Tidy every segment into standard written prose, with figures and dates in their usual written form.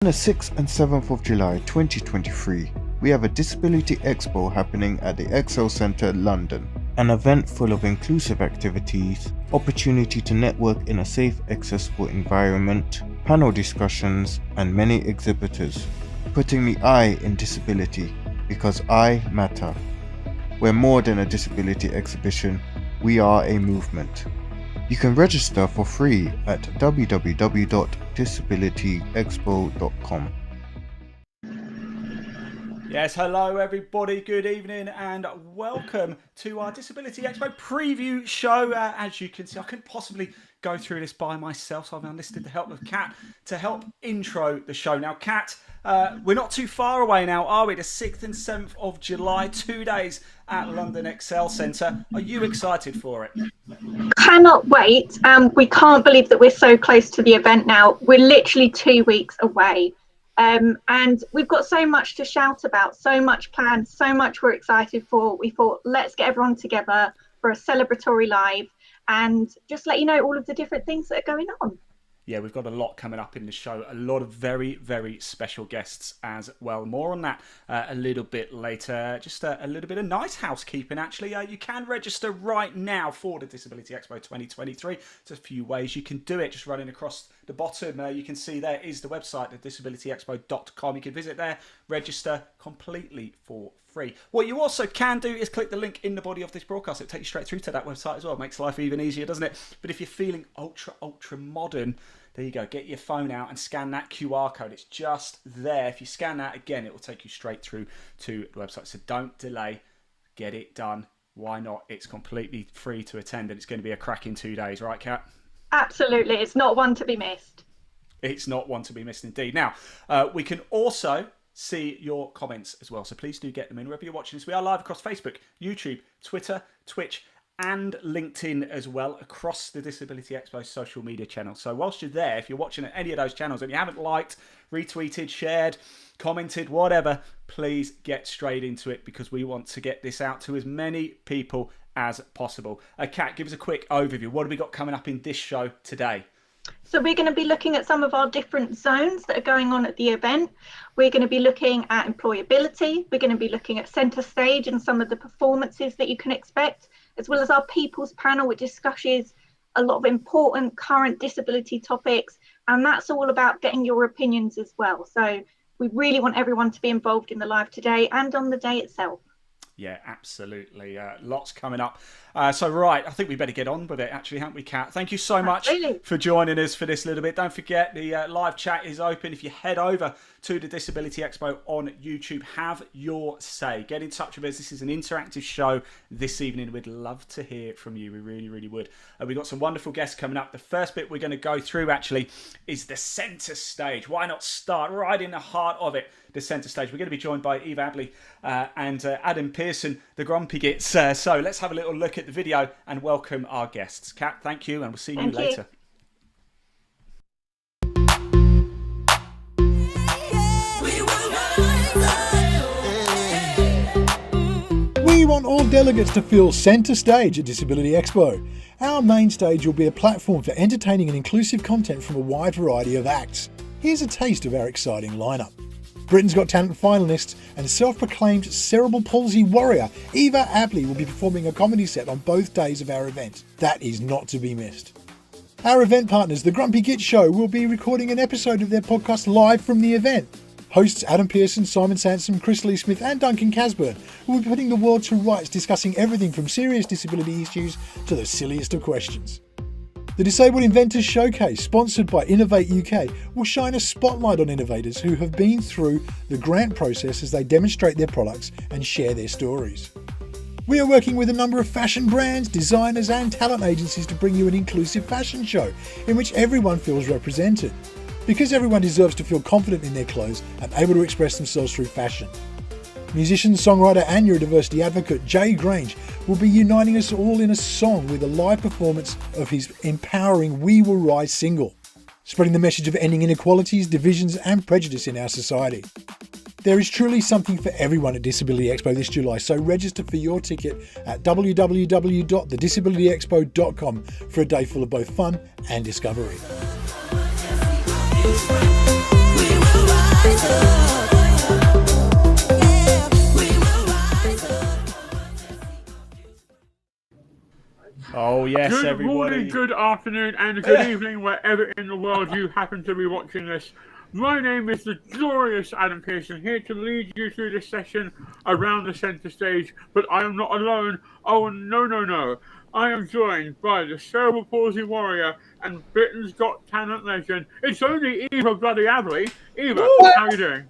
the 6th and 7th of July 2023, we have a Disability Expo happening at the Excel Centre, London. An event full of inclusive activities, opportunity to network in a safe, accessible environment, panel discussions, and many exhibitors. Putting the I in disability, because I matter. We're more than a disability exhibition, we are a movement. You can register for free at www.disabilityexpo.com. Yes, hello everybody, good evening and welcome to our Disability Expo preview show. As you can see, I couldn't possibly go through this by myself, so I've enlisted the help of Kat to help intro the show. Now Kat, we're not too far away now, are we? The 6th and 7th of July, 2 days at London Excel Centre. Are you excited for it? Cannot wait. We can't believe that we're so close to the event now. We're literally 2 weeks away. And we've got so much to shout about, so much planned, so much we're excited for. We thought, let's get everyone together for a celebratory live and just let you know all of the different things that are going on. Yeah, we've got a lot coming up in the show. A lot of very, very special guests as well. More on that a little bit later. Just a little bit of nice housekeeping, actually. You can register right now for the Disability Expo 2023. There's a few ways you can do it. Just running across the bottom, you can see there is the website, thedisabilityexpo.com. You can visit there, register completely for free. What you also can do is click the link in the body of this broadcast. It'll take you straight through to that website as well. It makes life even easier, doesn't it? But if you're feeling ultra modern, there you go. Get your phone out and scan that QR code. It's just there. If you scan that, again, it will take you straight through to the website. So don't delay. Get it done. Why not? It's completely free to attend and it's going to be a cracking 2 days. Right, Kat? Absolutely. It's not one to be missed. It's not one to be missed indeed. Now, we can also see your comments as well. So please do get them in wherever you're watching this. We are live across Facebook, YouTube, Twitter, Twitch, and LinkedIn as well, across the Disability Expo social media channel. So whilst you're there, if you're watching at any of those channels and you haven't liked, retweeted, shared, commented, whatever, please get straight into it because we want to get this out to as many people as possible. Kat, give us a quick overview. What have we got coming up in this show today? So we're going to be looking at some of our different zones that are going on at the event. We're going to be looking at employability. We're going to be looking at centre stage and some of the performances that you can expect, as well as our people's panel, which discusses a lot of important current disability topics. And that's all about getting your opinions as well. So we really want everyone to be involved in the live today and on the day itself. Yeah, absolutely. Lots coming up. So, right, I think we better get on with it, actually, haven't we, Kat? Thank you so much for joining us for this little bit. Don't forget, the live chat is open. If you head over to the Disability Expo on YouTube, have your say. Get in touch with us. This is an interactive show this evening. We'd love to hear from you. We really, really would. We've got some wonderful guests coming up. The first bit we're going to go through, actually, is the centre stage. Why not start right in the heart of it? The centre stage. We're going to be joined by Eva Abley and Adam Pearson, the Grumpy Gits. So let's have a little look at the video and welcome our guests. Kat, thank you, and we'll see you later. We want all delegates to feel centre stage at Disability Expo. Our main stage will be a platform for entertaining and inclusive content from a wide variety of acts. Here's a taste of our exciting lineup. Britain's Got Talent finalists and self-proclaimed cerebral palsy warrior Eva Abley will be performing a comedy set on both days of our event. That is not to be missed. Our event partners, the Grumpy Gits Show, will be recording an episode of their podcast live from the event. Hosts Adam Pearson, Simon Sansom, Chris Lee Smith and Duncan Casburn will be putting the world to rights, discussing everything from serious disability issues to the silliest of questions. The Disabled Inventors Showcase, sponsored by Innovate UK, will shine a spotlight on innovators who have been through the grant process as they demonstrate their products and share their stories. We are working with a number of fashion brands, designers and talent agencies to bring you an inclusive fashion show in which everyone feels represented. Because everyone deserves to feel confident in their clothes and able to express themselves through fashion. Musician, songwriter and neurodiversity advocate J Grange will be uniting us all in a song with a live performance of his empowering We Will Rise single, spreading the message of ending inequalities, divisions and prejudice in our society. There is truly something for everyone at Disability Expo this July, so register for your ticket at www.thedisabilityexpo.com for a day full of both fun and discovery. We will rise. Oh, yes, Good everybody. morning, good afternoon, and good evening, wherever in the world you happen to be watching this. My name is the glorious Adam Pearson, here to lead you through this session around the centre stage, but I am not alone. Oh, no, no, no. I am joined by the cerebral palsy warrior and Britain's Got Talent legend. It's only Eva bloody Abley. Eva, how are you doing?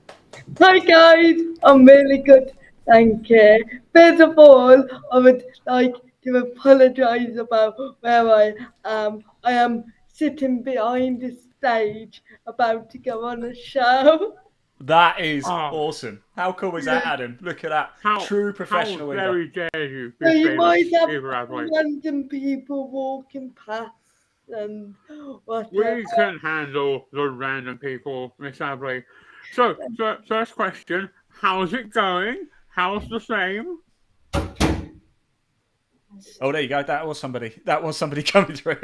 Hi guys, I'm really good, thank you. First of all, I would like to apologise about where I am. I am sitting behind the stage about to go on a show. That is Ah. awesome. How cool is that, Adam? Look at that. True professional How Eva. very dare you be So you might famous, have Eva Abley. random people walking past and whatever. We can handle the random people, Miss Abley. So, first question, how's it going? How's the same? Oh, there you go. That was somebody coming through.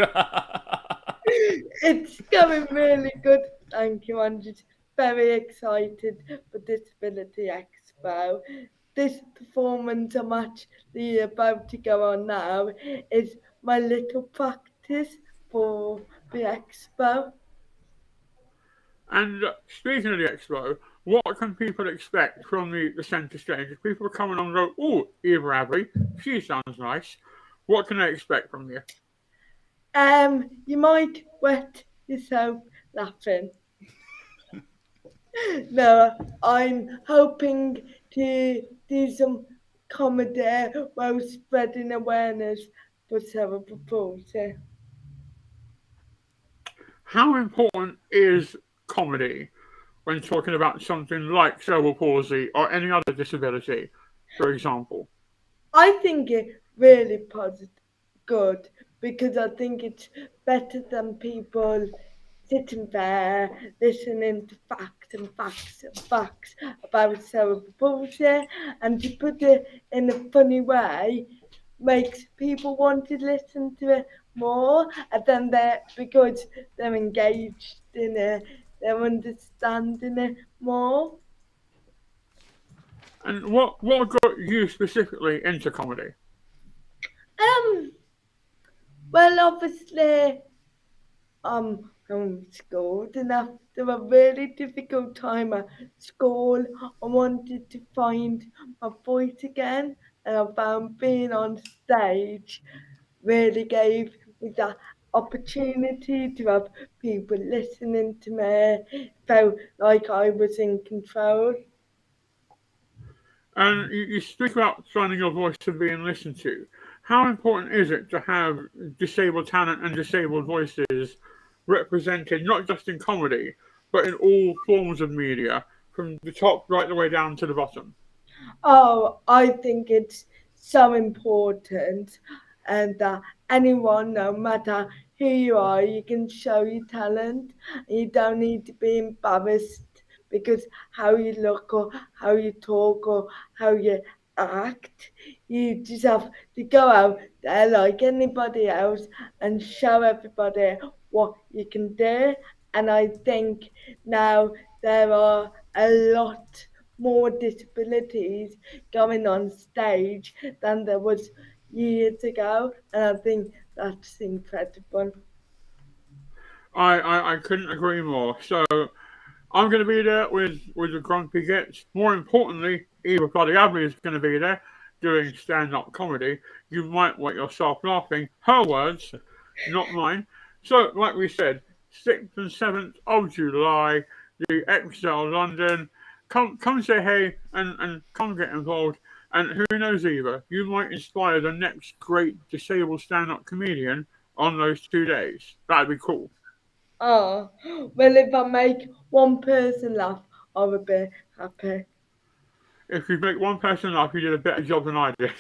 It's going really good, thank you. I'm just very excited for Disability Expo. This performance I'm actually about to go on now is my little practice for the expo. And speaking of the expo, what can people expect from the centre stage? If people come along and go, oh, Eva Abley, she sounds nice. What can they expect from you? You might wet yourself laughing. No, I'm hoping to do some comedy while spreading awareness for cerebral palsy. How important is comedy when talking about something like cerebral palsy or any other disability, for example? I think it's really positive, good, because I think it's better than people sitting there listening to facts and facts and facts about cerebral palsy, and to put it in a funny way makes people want to listen to it more, and then because they're engaged in it, they're understanding it more. And what got you specifically into comedy? Well, obviously, I'm homeschooled, and after a really difficult time at school, I wanted to find my voice again, and I found being on stage really gave me that opportunity to have people listening to me. Felt like I was in control. And you speak about finding your voice and being listened to. How important is it to have disabled talent and disabled voices represented, not just in comedy, but in all forms of media, from the top right the way down to the bottom? Oh, I think it's so important, and that anyone, no matter who you are, you can show your talent. You don't need to be embarrassed because how you look or how you talk or how you act. You just have to go out there like anybody else and show everybody what you can do. And I think now there are a lot more disabilities going on stage than there was years ago, and I think that's incredible. I couldn't agree more. So I'm going to be there with the Grumpy Gits. More importantly, Eva bloody Abley is going to be there doing stand-up comedy. You might wet yourself laughing. Her words, not mine. So, like we said, 6th and 7th of July, the Excel London. Come say hey and come get involved. And who knows, Eva, you might inspire the next great disabled stand-up comedian on those 2 days. That'd be cool. Oh, well, if I make one person laugh, I would be happy. If you make one person laugh, you did a better job than I did.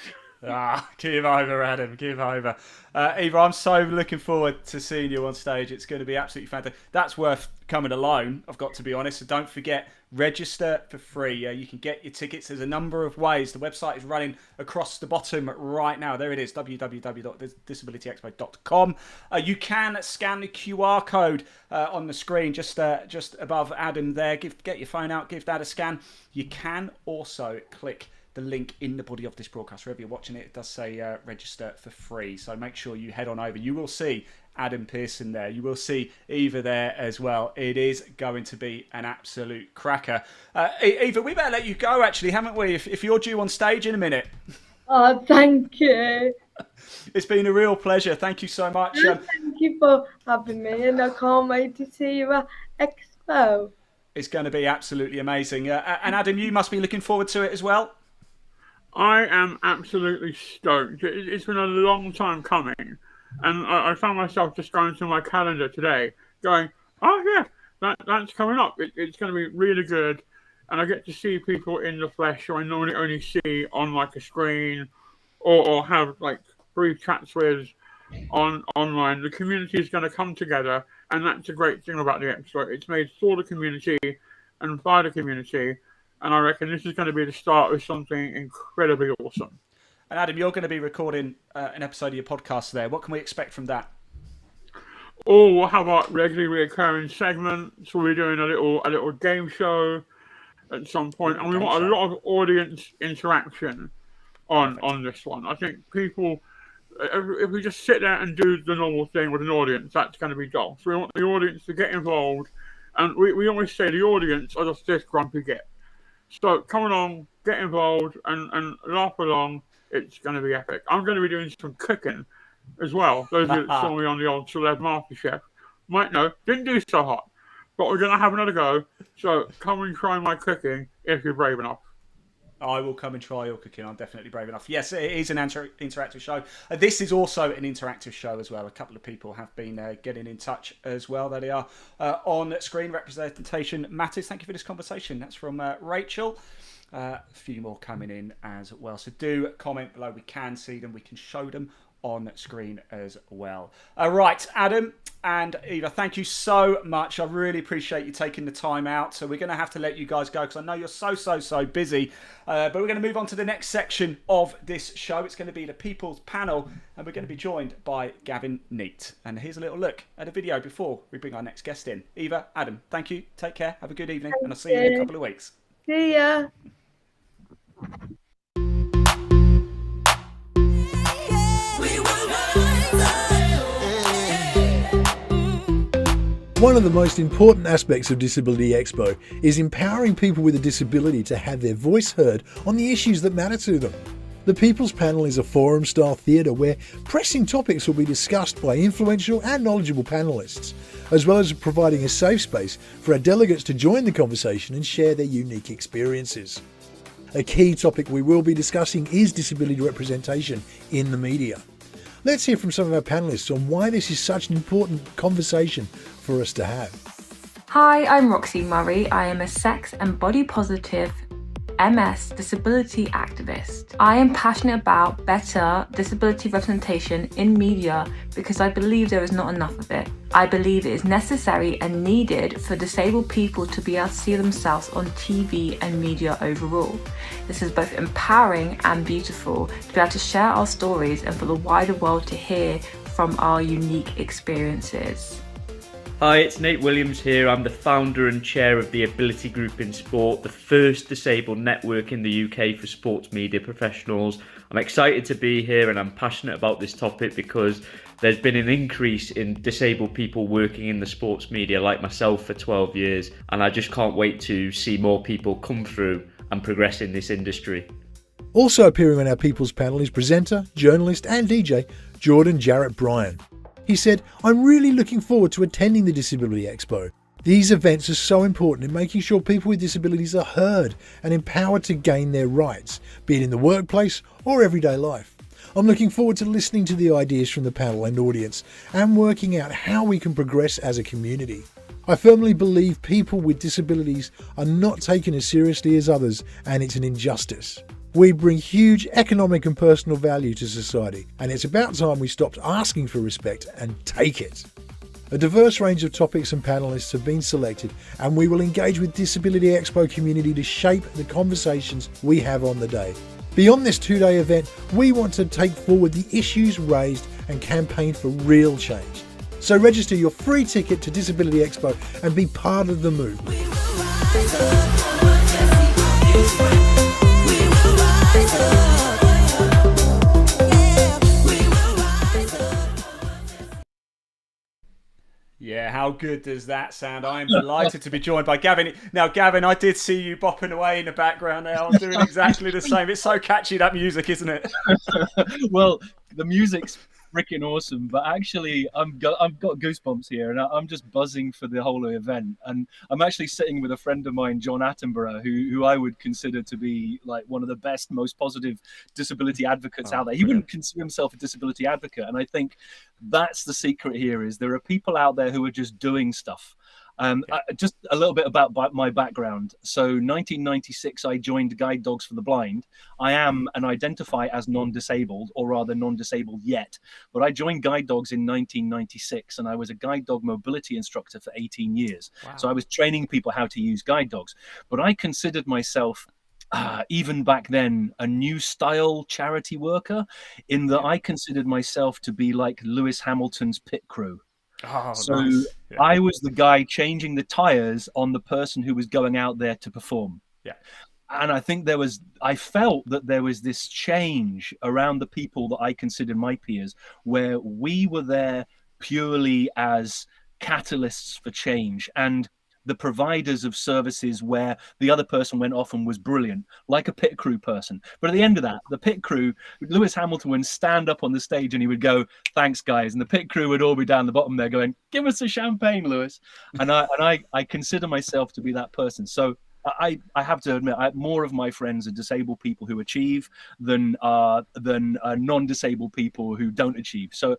Give over, Adam. Give over. Eva, I'm so looking forward to seeing you on stage. It's going to be absolutely fantastic. That's worth coming alone, I've got to be honest. So don't forget, register for free. You can get your tickets. There's a number of ways. The website is running across the bottom right now. There it is, www.disabilityexpo.com. You can scan the QR code on the screen just above Adam there. Get your phone out, give that a scan. You can also click the link in the body of this broadcast. Wherever you're watching it, it does say register for free. So make sure you head on over. You will see Adam Pearson there. You will see Eva there as well. It is going to be an absolute cracker. Eva, we better let you go, actually, haven't we? If you're due on stage in a minute. Oh, thank you. It's been a real pleasure. Thank you so much. Thank you for having me, and I can't wait to see you at Expo. It's going to be absolutely amazing. And Adam, you must be looking forward to it as well. I am absolutely stoked. It's been a long time coming, and I found myself just going through my calendar today, going, "Oh yeah, that's coming up. It's going to be really good." And I get to see people in the flesh who I normally only see on like a screen or have like brief chats with online. The community is going to come together, and that's a great thing about the Expo. It's made for the community and by the community, and I reckon this is going to be the start of something incredibly awesome. And Adam, you're going to be recording an episode of your podcast there. What can we expect from that? Oh, we'll have our regularly recurring segments. We'll be doing a little game show at some point, and we want a lot of audience interaction on this one. I think people, if we just sit there and do the normal thing with an audience, that's going to be dull. So we want the audience to get involved, and we always say the audience are just this grumpy git. So come along, get involved, and laugh along. It's going to be epic. I'm going to be doing some cooking as well. Those of you that saw me on the old Celeb MasterChef might know, didn't do so hot. But we're going to have another go. So come and try my cooking if you're brave enough. I will come and try your cooking. I'm definitely brave enough. Yes, it is an interactive show. This is also an interactive show as well. A couple of people have been getting in touch as well. There they are on screen. Representation matters. Thank you for this conversation. That's from Rachel. A few more coming in as well. So do comment below. We can see them. We can show them on screen as well. Right, Adam and Eva, thank you so much. I really appreciate you taking the time out. So we're going to have to let you guys go because I know you're so busy. But we're going to move on to the next section of this show. It's going to be the People's Panel, and we're going to be joined by Gavin Neat. And here's a little look at a video before we bring our next guest in. Eva, Adam, thank you. Take care. Have a good evening, and I'll see you in a couple of weeks. See ya. One of the most important aspects of Disability Expo is empowering people with a disability to have their voice heard on the issues that matter to them. The People's Panel is a forum-style theatre where pressing topics will be discussed by influential and knowledgeable panellists, as well as providing a safe space for our delegates to join the conversation and share their unique experiences. A key topic we will be discussing is disability representation in the media. Let's hear from some of our panellists on why this is such an important conversation for us to have. Hi, I'm Roxy Murray. I am a sex and body positive MS disability activist. I am passionate about better disability representation in media because I believe there is not enough of it. I believe it is necessary and needed for disabled people to be able to see themselves on TV and media overall. This is both empowering and beautiful to be able to share our stories and for the wider world to hear from our unique experiences. Hi, it's Nate Williams here. I'm the founder and chair of the Ability Group in Sport, the first disabled network in the UK for sports media professionals. I'm excited to be here and I'm passionate about this topic because there's been an increase in disabled people working in the sports media like myself for 12 years, and I just can't wait to see more people come through and progress in this industry. Also appearing on our People's Panel is presenter, journalist and DJ Jordan Jarrett Bryan. He said, "I'm really looking forward to attending the Disability Expo. These events are so important in making sure people with disabilities are heard and empowered to gain their rights, be it in the workplace or everyday life. I'm looking forward to listening to the ideas from the panel and audience and working out how we can progress as a community. I firmly believe people with disabilities are not taken as seriously as others, and it's an injustice. We bring huge economic and personal value to society, and it's about time we stopped asking for respect and take it." A diverse range of topics and panellists have been selected, and we will engage with Disability Expo community to shape the conversations we have on the day. Beyond this two-day event, we want to take forward the issues raised and campaign for real change. So register your free ticket to Disability Expo and be part of the move. We will rise up, How good does that sound? I am delighted to be joined by Gavin. Now, Gavin, I did see you bopping away in the background there. I was doing exactly the same. It's so catchy, that music, isn't it? Well, the music's freaking awesome, but actually I've got goosebumps here, and I'm just buzzing for the whole event. And I'm actually sitting with a friend of mine, John Attenborough, who I would consider to be like one of the best, most positive disability advocates out there. He wouldn't consider himself a disability advocate, and I think that's the secret here, is there are people out there who are just doing stuff. Just a little bit about my background. So 1996, I joined Guide Dogs for the Blind. I am and identify as non-disabled, or rather non-disabled yet. But I joined Guide Dogs in 1996, and I was a guide dog mobility instructor for 18 years. Wow. So I was training people how to use guide dogs. But I considered myself, even back then, a new style charity worker, in that I considered myself to be like Lewis Hamilton's pit crew. Oh, so nice. Yeah. I was the guy changing the tires on the person who was going out there to perform. Yeah. And I think I felt that there was this change around the people that I considered my peers, where we were there purely as catalysts for change and the providers of services, where the other person went off and was brilliant, like a pit crew person. But at the end of that, the pit crew, Lewis Hamilton would stand up on the stage and he would go, "Thanks, guys." And the pit crew would all be down the bottom there going, "Give us a champagne, Lewis." And I consider myself to be that person. So I have to admit, more of my friends are disabled people who achieve than non-disabled people who don't achieve. So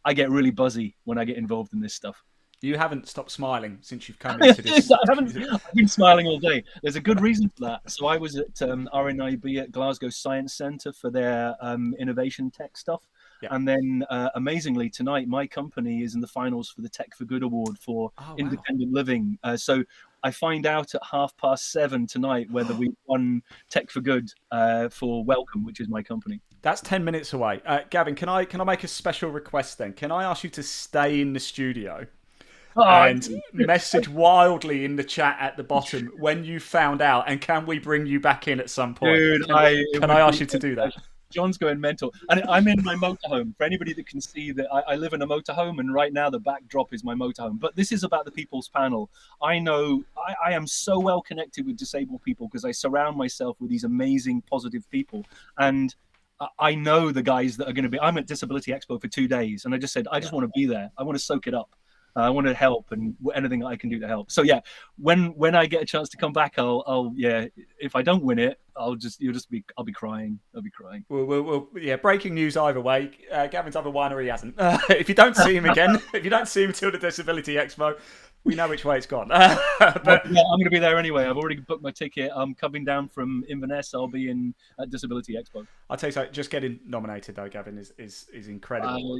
I get really buzzy when I get involved in this stuff. You haven't stopped smiling since you've come into this. I've been smiling all day. There's a good reason for that. So I was at RNIB at Glasgow Science Centre for their innovation tech stuff. Yeah. And then amazingly tonight, my company is in the finals for the Tech for Good Award for independent living. So I find out at 7:30 tonight whether we won Tech for Good for Welcome, which is my company. That's 10 minutes away. Gavin, can I make a special request then? Can I ask you to stay in the studio? And message wildly in the chat at the bottom when you found out, and can we bring you back in at some point? Dude, can I ask you to do that? John's going mental. And I'm in my motorhome. For anybody that can see that I live in a motorhome, and right now the backdrop is my motorhome. But this is about the People's Panel. I know I am so well connected with disabled people because I surround myself with these amazing, positive people. And I know the guys that are going to be... I'm at Disability Expo for 2 days, and I just said, I just want to be there. I want to soak it up. I want to help, and anything I can do to help. So yeah, when I get a chance to come back, I'll if I don't win it, I'll be crying. I'll be crying. Well, breaking news either way. Gavin's either won or he hasn't. If you don't see him again, if you don't see him till the Disability Expo, we know which way it's gone. But yeah, I'm going to be there anyway. I've already booked my ticket. I'm coming down from Inverness. I'll be at Disability Expo. I'll tell you something, just getting nominated though, Gavin, is incredible.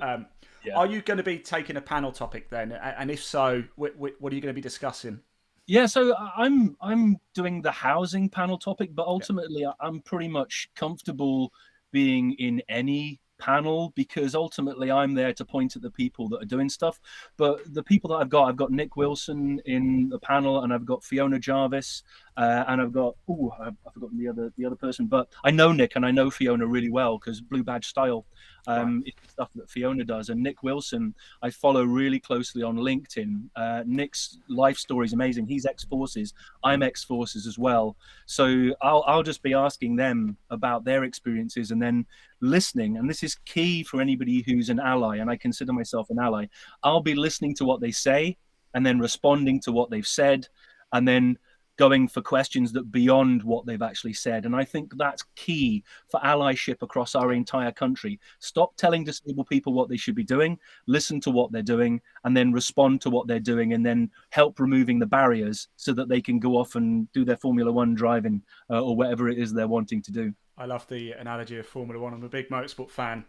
Yeah. Are you going to be taking a panel topic then? And if so, what are you going to be discussing? Yeah, so I'm doing the housing panel topic, but ultimately I'm pretty much comfortable being in any panel because ultimately I'm there to point at the people that are doing stuff. But the people that I've got Nick Wilson in the panel, and I've got Fiona Jarvis, and I've got I've forgotten the other person, but I know Nick and I know Fiona really well because Blue Badge Style is the stuff that Fiona does, and Nick Wilson I follow really closely on LinkedIn. Nick's life story is amazing. He's ex-forces, I'm ex-forces as well, so I'll just be asking them about their experiences and then listening, and this is key for anybody who's an ally, and I consider myself an ally. I'll be listening to what they say and then responding to what they've said, and then going for questions that beyond what they've actually said. And I think that's key for allyship across our entire country. Stop telling disabled people what they should be doing, listen to what they're doing, and then respond to what they're doing, and then help removing the barriers so that they can go off and do their Formula One driving or whatever it is they're wanting to do. I love the analogy of Formula One. I'm a big motorsport fan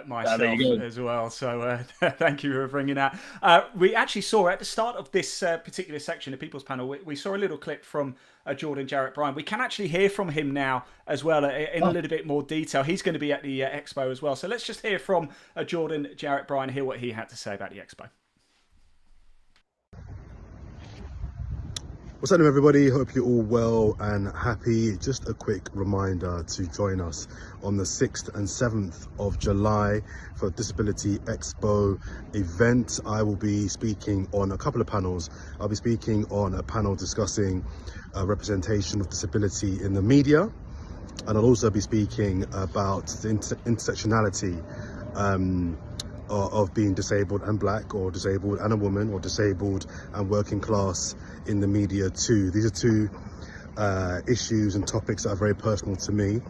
myself as well. So thank you for bringing that. We actually saw at the start of this particular section, the People's Panel, we saw a little clip from Jordan Jarrett Bryan. We can actually hear from him now as well in a little bit more detail. He's going to be at the Expo as well. So let's just hear from Jordan Jarrett Bryan, hear what he had to say about the Expo. What's up everybody, hope you're all well and happy. Just a quick reminder to join us on the 6th and 7th of July for Disability Expo event. I will be speaking on a couple of panels. I'll be speaking on a panel discussing representation of disability in the media, and I'll also be speaking about the intersectionality of being disabled and black, or disabled and a woman, or disabled and working class in the media too. These are two issues and topics that are very personal to me.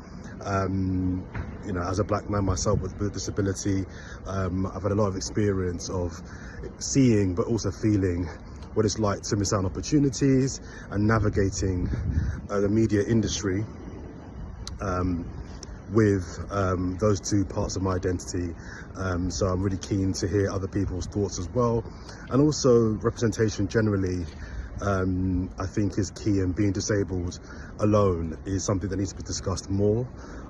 You know, as a black man myself with a disability, I've had a lot of experience of seeing but also feeling what it's like to miss out on opportunities and navigating the media industry with those two parts of my identity. So I'm really keen to hear other people's thoughts as well. And also representation generally, I think is key, and being disabled alone is something that needs to be discussed more.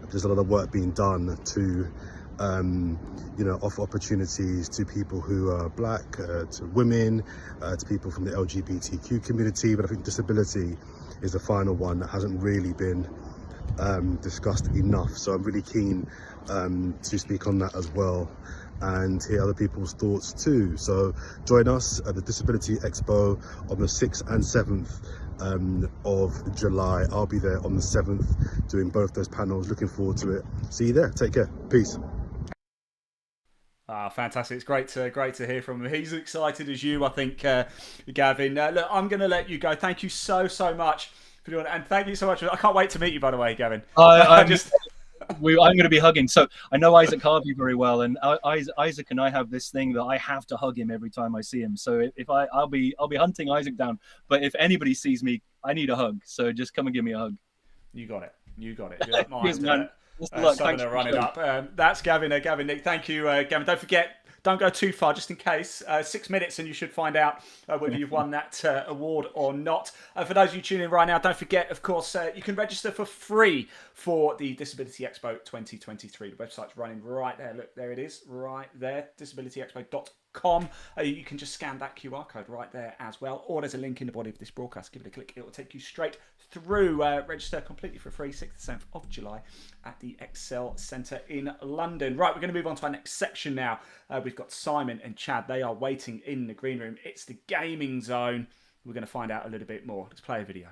There's a lot of work being done to you know, offer opportunities to people who are black, to women, to people from the LGBTQ community, but I think disability is the final one that hasn't really been discussed enough. So I'm really keen to speak on that as well and hear other people's thoughts too. So join us at the Disability Expo on the 6th and 7th of July. I'll be there on the 7th doing both those panels. Looking forward to it. See you there. Take care. Peace. Fantastic. It's great to hear from him. He's excited as you, I think, Gavin. Look, I'm going to let you go. Thank you so much for doing it, and thank you so much. I can't wait to meet you, by the way, Gavin. I'm going to be hugging. So I know Isaac Harvey very well, and Isaac and I have this thing that I have to hug him every time I see him. So if I'll be hunting Isaac down, but if anybody sees me, I need a hug. So just come and give me a hug. You got it. You like mine. Cheers, man. Run it up. That's Gavin. Gavin, Nick. Thank you, Gavin. Don't forget. Don't go too far, just in case. 6 minutes and you should find out whether you've won that award or not. For those of you tuning in right now, don't forget, of course, you can register for free for the Disability Expo 2023. The website's running right there. Look, there it is, right there, disabilityexpo.com. You can just scan that QR code right there as well, or there's a link in the body of this broadcast. Give it a click. It will take you straight through. Register completely for free, 6th and 7th of July at the Excel Centre in London. Right, we're going to move on to our next section now. We've got Simon and Chad. They are waiting in the green room. It's the gaming zone. We're going to find out a little bit more. Let's play a video.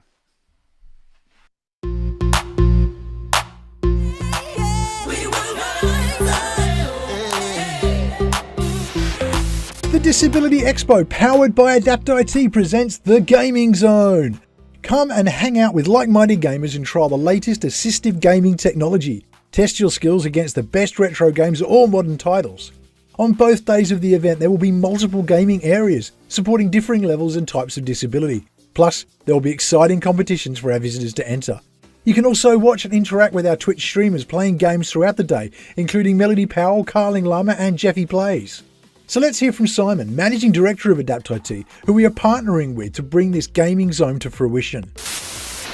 The Disability Expo, powered by Adapt IT, presents The Gaming Zone. Come and hang out with like-minded gamers and try the latest assistive gaming technology. Test your skills against the best retro games or modern titles. On both days of the event, there will be multiple gaming areas, supporting differing levels and types of disability. Plus, there will be exciting competitions for our visitors to enter. You can also watch and interact with our Twitch streamers playing games throughout the day, including Melody Powell, Carling Lama and Jeffy Plays. So let's hear from Simon, Managing Director of Adapt IT, who we are partnering with to bring this gaming zone to fruition.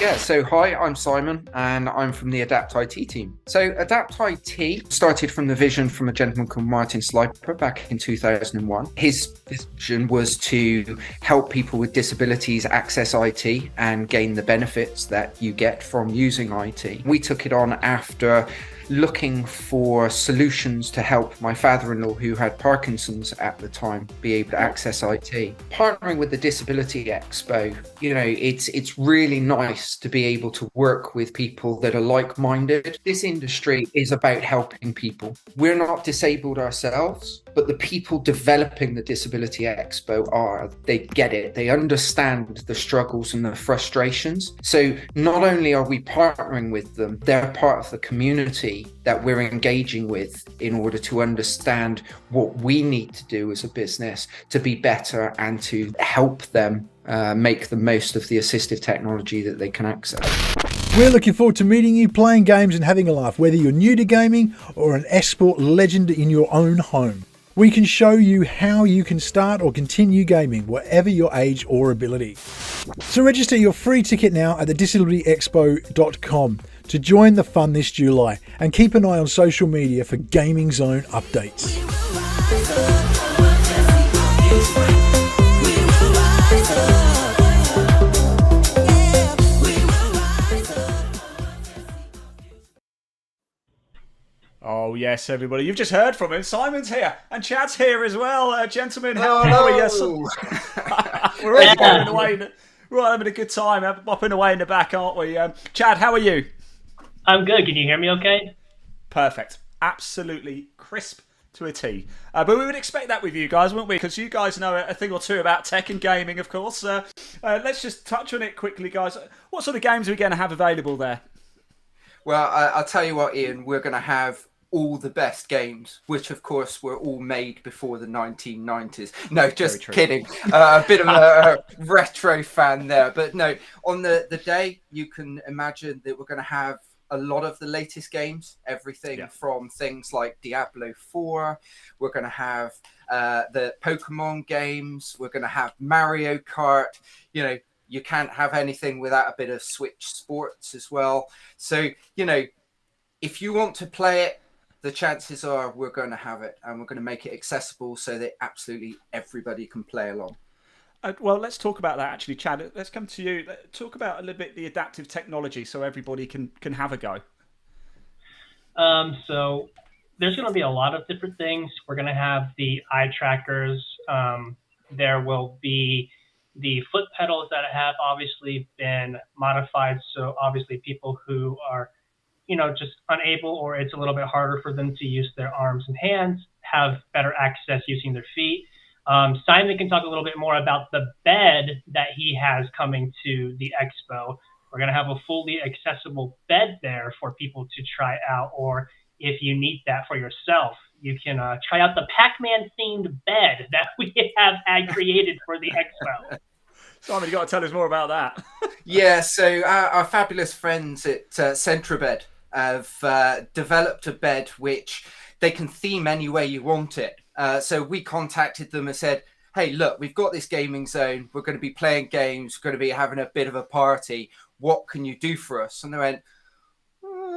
Yeah, so hi, I'm Simon and I'm from the Adapt IT team. So Adapt IT started from the vision from a gentleman called Martin Sliper back in 2001. His vision was to help people with disabilities access IT and gain the benefits that you get from using IT. We took it on after looking for solutions to help my father-in-law, who had Parkinson's at the time, be able to access IT. Partnering with the Disability Expo, you know, it's really nice to be able to work with people that are like-minded. This industry is about helping people. We're not disabled ourselves, but the people developing the Disability Expo are. They get it. They understand the struggles and the frustrations. So not only are we partnering with them, they're part of the community that we're engaging with in order to understand what we need to do as a business to be better and to help them make the most of the assistive technology that they can access. We're looking forward to meeting you, playing games and having a laugh, whether you're new to gaming or an esport legend in your own home. We can show you how you can start or continue gaming, whatever your age or ability. So register your free ticket now at thedisabilityexpo.com to join the fun this July, and keep an eye on social media for Gaming Zone updates. Oh, yes, everybody. You've just heard from him. Simon's here and Chad's here as well. Gentlemen, how are you? Yes. We're all bopping away. We're all having a good time, bopping away in the back, aren't we? Chad, how are you? I'm good. Can you hear me okay? Perfect. Absolutely crisp to a T. But we would expect that with you guys, wouldn't we? Because you guys know a thing or two about tech and gaming, of course. Let's just touch on it quickly, guys. What sort of games are we going to have available there? Well, I'll tell you what, Ian, we're going to have all the best games, which of course were all made before the 1990s. No, just kidding. A bit of a retro fan there. But no, on the day, you can imagine that we're going to have a lot of the latest games, everything from things like Diablo 4. We're going to have the Pokemon games. We're going to have Mario Kart. You know, you can't have anything without a bit of Switch Sports as well. So, you know, if you want to play it, the chances are we're going to have it, and we're going to make it accessible so that absolutely everybody can play along. Well, let's talk about that actually, Chad. Let's come to you. Talk about a little bit the adaptive technology so everybody can have a go. So there's going to be a lot of different things. We're going to have the eye trackers. There will be the foot pedals that have obviously been modified. So obviously people who are, you know, just unable, or it's a little bit harder for them to use their arms and hands, have better access using their feet. Simon can talk a little bit more about the bed that he has coming to the expo. We're going to have a fully accessible bed there for people to try out, or if you need that for yourself, you can try out the Pac-Man themed bed that we have had created for the expo. Simon, you got to tell us more about that. Yeah, so our fabulous friends at Centrabed have developed a bed which they can theme any way you want it. So we contacted them and said, hey, look, we've got this gaming zone. We're going to be playing games. We're going to be having a bit of a party. What can you do for us? And they went,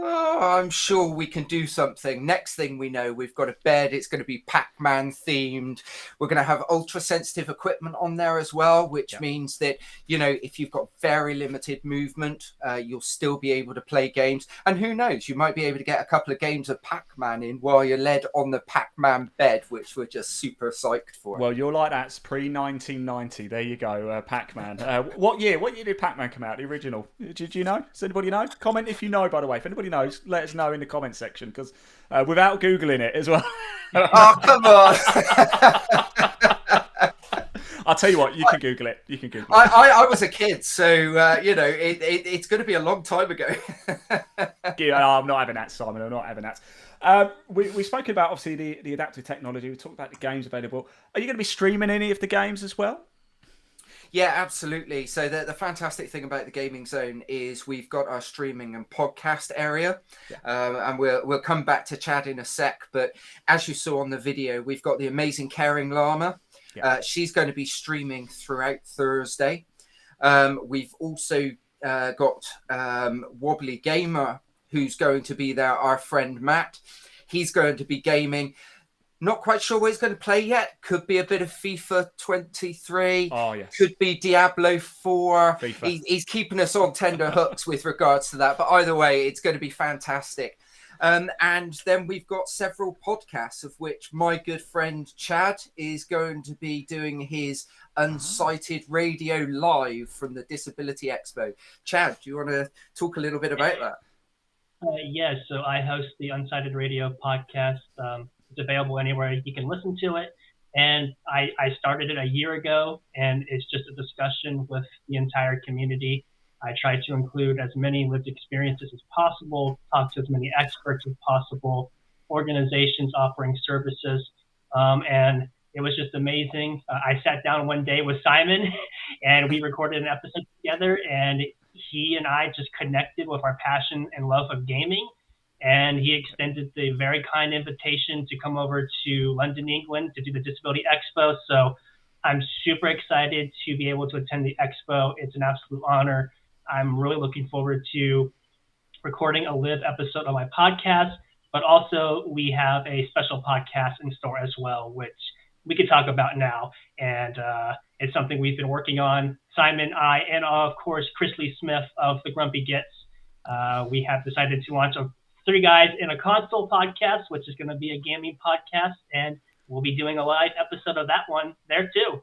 I'm sure we can do something. Next thing we know, we've got a bed. It's going to be Pac-Man themed. We're going to have ultra sensitive equipment on there as well, which means that, you know, if you've got very limited movement, you'll still be able to play games. And who knows, you might be able to get a couple of games of Pac-Man in while you're led on the Pac-Man bed, which we're just super psyched for. Well, you're like that's pre-1990. There you go, Pac-Man. What year did Pac-Man come out? The original? Did you know? Does anybody know? Comment if you know, by the way. If anybody knows, let us know in the comment section, because without Googling it as well. Oh, come on. I'll tell you what, you can Google it. You can Google it. I was a kid, so, you know, it's going to be a long time ago. Yeah, I'm not having that, Simon. I'm not having that. We've spoken about, obviously, the adaptive technology. We talked about the games available. Are you going to be streaming any of the games as well? Yeah, absolutely. So the fantastic thing about the gaming zone is we've got our streaming and podcast area, and we'll come back to Chad in a sec. But as you saw on the video, we've got the amazing Caring Llama. She's going to be streaming throughout Thursday. We've also got Wobbly Gamer, who's going to be there. Our friend Matt, he's going to be gaming. Not quite sure what he's going to play yet. Could be a bit of FIFA 23. Oh, yes. Could be Diablo 4. He's keeping us on tender hooks with regards to that. But either way, it's going to be fantastic. And then we've got several podcasts, of which my good friend Chad is going to be doing his Unsighted Radio live from the Disability Expo. Chad, do you want to talk a little bit about that? Yes, so I host the Unsighted Radio podcast. It's available anywhere you can listen to it. And I started it a year ago, and it's just a discussion with the entire community. I try to include as many lived experiences as possible, talk to as many experts as possible, organizations offering services. And it was just amazing. I sat down one day with Simon, and we recorded an episode together, and he and I just connected with our passion and love of gaming. And he extended the very kind invitation to come over to London, England to do the Disability Expo. So I'm super excited to be able to attend the Expo. It's an absolute honor. I'm really looking forward to recording a live episode of my podcast, but also we have a special podcast in store as well, which we could talk about now. And it's something we've been working on, Simon, I, and of course, Chris Lee Smith of the Grumpy Gits. We have decided to launch a Three Guys in a Console podcast, which is going to be a gaming podcast, and we'll be doing a live episode of that one there too.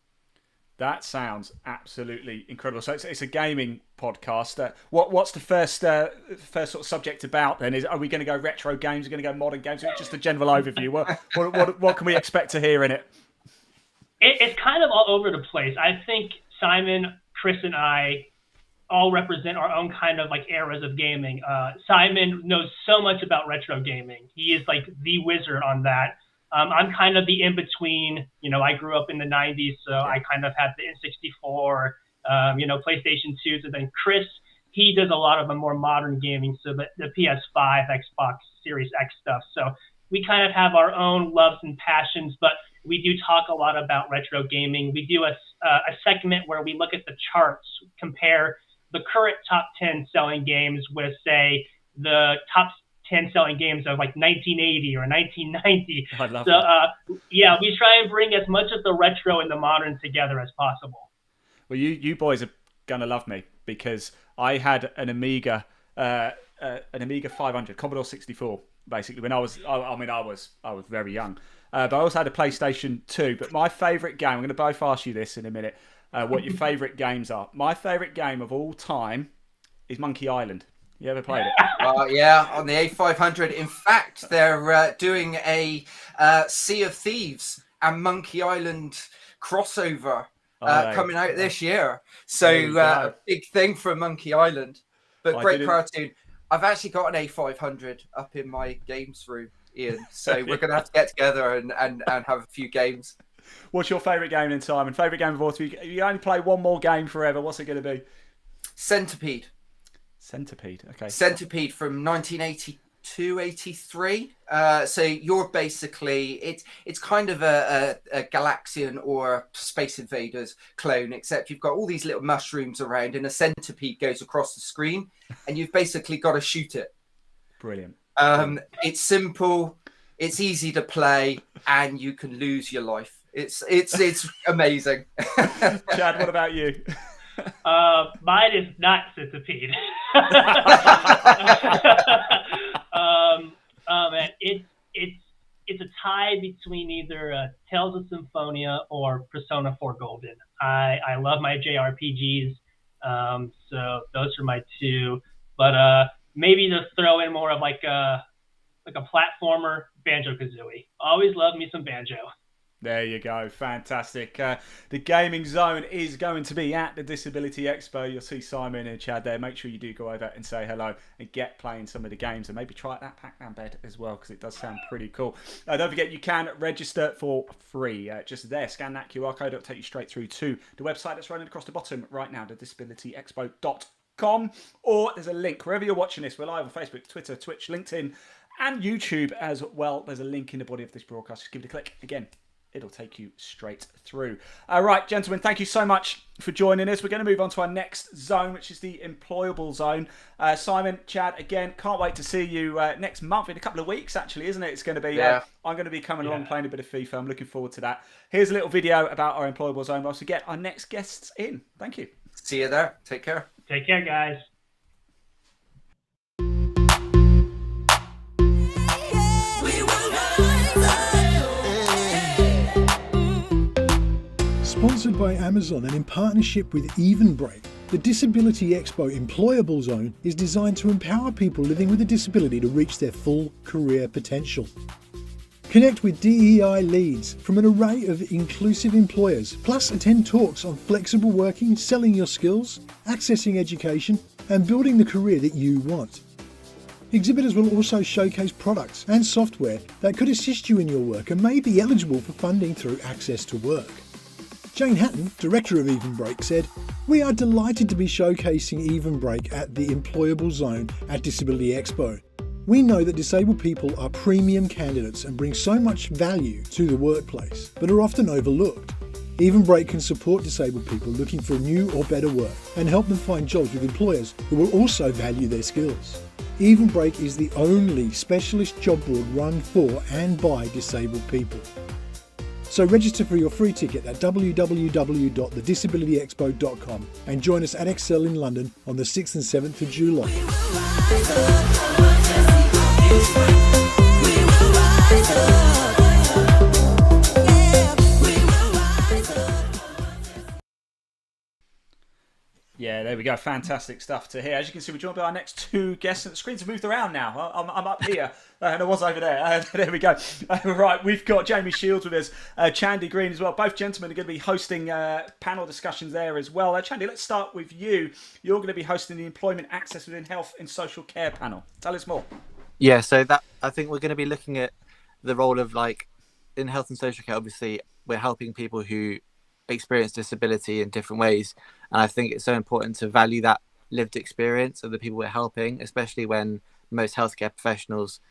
That sounds absolutely incredible. So it's a gaming podcast. What's the first sort of subject about then? Are we going to go retro games? Are we going to go modern games? Just a general overview. What can we expect to hear in it? It's kind of all over the place. I think Simon, Chris, and I all represent our own kind of like eras of gaming. Simon knows so much about retro gaming. He is like the wizard on that. I'm kind of the in-between. I grew up in the 90s, so I kind of had the N64, PlayStation 2s. And then Chris, he does a lot of the more modern gaming, so the PS5, Xbox Series X stuff. So we kind of have our own loves and passions, but we do talk a lot about retro gaming. We do a segment where we look at the charts, compare the current top 10 selling games with, say, the top 10 selling games of like 1980 or 1990. I love that. We try and bring as much of the retro and the modern together as possible. Well, you boys are gonna love me because I had an Amiga 500, Commodore 64, basically when I was very young. But I also had a PlayStation 2. But my favourite game, I'm going to both ask you this in a minute, what your favourite games are. My favourite game of all time is Monkey Island. You ever played it? Yeah, on the A500. In fact, they're doing a Sea of Thieves and Monkey Island crossover coming out this year. So a big thing for Monkey Island. But great cartoon. I've actually got an A500 up in my games room, Ian. So we're going to have to get together and have a few games. What's your favourite game then, Simon? Favourite game of all three? You only play one more game forever. What's it going to be? Centipede, okay. Centipede from 1982-83. So you're basically, it's kind of a Galaxian or Space Invaders clone, except you've got all these little mushrooms around and a centipede goes across the screen and you've basically got to shoot it. Brilliant. It's simple, it's easy to play, and you can lose your life. It's amazing. Chad, what about you? Mine is not Centipede. Man, it's a tie between either Tales of Symphonia or Persona 4 Golden. I love my JRPGs, so those are my two. But maybe to throw in more of like a platformer, Banjo-Kazooie. Always love me some Banjo. There you go. Fantastic. The gaming zone is going to be at the Disability Expo. You'll see Simon and Chad there. Make sure you do go over and say hello and get playing some of the games and maybe try out that Pac-Man bed as well because it does sound pretty cool. Don't forget you can register for free. Just there, scan that QR code. It'll take you straight through to the website that's running across the bottom right now, thedisabilityexpo.com. Or there's a link wherever you're watching this. We're live on Facebook, Twitter, Twitch, LinkedIn and YouTube as well. There's a link in the body of this broadcast. Just give it a click. Again, it'll take you straight through. All right, gentlemen, thank you so much for joining us. We're going to move on to our next zone, which is the Employable Zone. Simon, Chad, again, can't wait to see you next month, in a couple of weeks, actually, isn't it? It's going to be, I'm going to be coming along playing a bit of FIFA. I'm looking forward to that. Here's a little video about our Employable Zone whilst we get our next guests in. Thank you. See you there. Take care. Take care, guys. Sponsored by Amazon and in partnership with Break, the Disability Expo Employable Zone is designed to empower people living with a disability to reach their full career potential. Connect with DEI leads from an array of inclusive employers, plus attend talks on flexible working, selling your skills, accessing education, and building the career that you want. Exhibitors will also showcase products and software that could assist you in your work and may be eligible for funding through Access to Work. Jane Hatton, director of Break, said, "We are delighted to be showcasing Break at the Employable Zone at Disability Expo. We know that disabled people are premium candidates and bring so much value to the workplace, but are often overlooked. Break can support disabled people looking for new or better work and help them find jobs with employers who will also value their skills. Break is the only specialist job board run for and by disabled people. So register for your free ticket at www.thedisabilityexpo.com and join us at Excel in London on the 6th and 7th of July. Yeah, there we go. Fantastic stuff to hear. As you can see, we're joined by our next two guests, and the screens have moved around now. I'm up here, and I was over there. There we go. Right, we've got Jamie Shields with us, Chandy Green as well. Both gentlemen are going to be hosting panel discussions there as well. Chandy, let's start with you. You're going to be hosting the Employment Access Within Health and Social Care panel. Tell us more. Yeah, so that I think we're going to be looking at the role of, like, in health and social care. Obviously, we're helping people who experience disability in different ways, and I think it's so important to value that lived experience of the people we're helping, especially when most healthcare professionals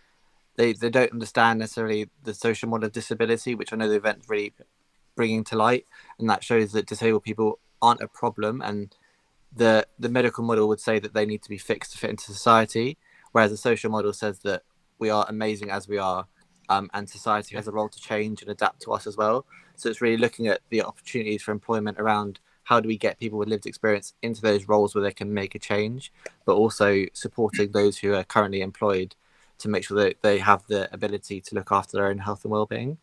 they don't understand necessarily the social model of disability, which I know the event's really bringing to light, and that shows that disabled people aren't a problem, and the medical model would say that they need to be fixed to fit into society, whereas the social model says that we are amazing as we are, and society has a role to change and adapt to us as well. So it's really looking at the opportunities for employment around how do we get people with lived experience into those roles where they can make a change, but also supporting those who are currently employed to make sure that they have the ability to look after their own health and well-being.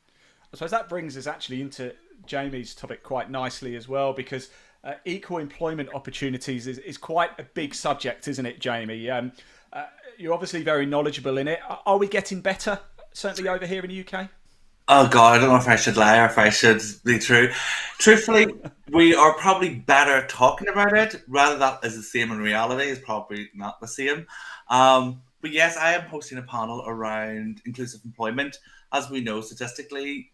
I suppose that brings us actually into Jamie's topic quite nicely as well, because equal employment opportunities is quite a big subject, isn't it, Jamie? You're obviously very knowledgeable in it. Are we getting better, certainly over here in the UK? Oh God, I don't know if I should lie or if I should be true. Truthfully, we are probably better talking about it. Rather that is the same in reality is probably not the same. But yes, I am hosting a panel around inclusive employment. As we know, statistically,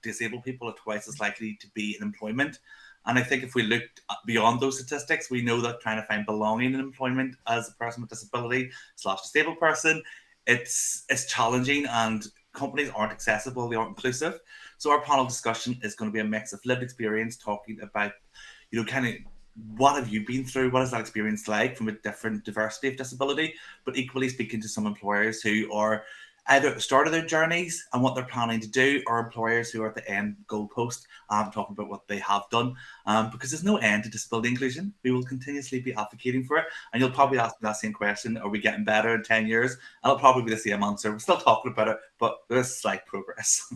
disabled people are twice as likely to be in employment. And I think if we look beyond those statistics, we know that trying to find belonging in employment as a person with disability / disabled person, it's challenging, and companies aren't accessible, they aren't inclusive. So our panel discussion is going to be a mix of lived experience, talking about, kind of what have you been through, what is that experience like from a different diversity of disability, but equally speaking to some employers who are either at the start of their journeys and what they're planning to do, or employers who are at the end goalpost, talking about what they have done. Because there's no end to disability inclusion. We will continuously be advocating for it. And you'll probably ask me that same question, are we getting better in 10 years? And it'll probably be the same answer. We're still talking about it, but there's slight progress.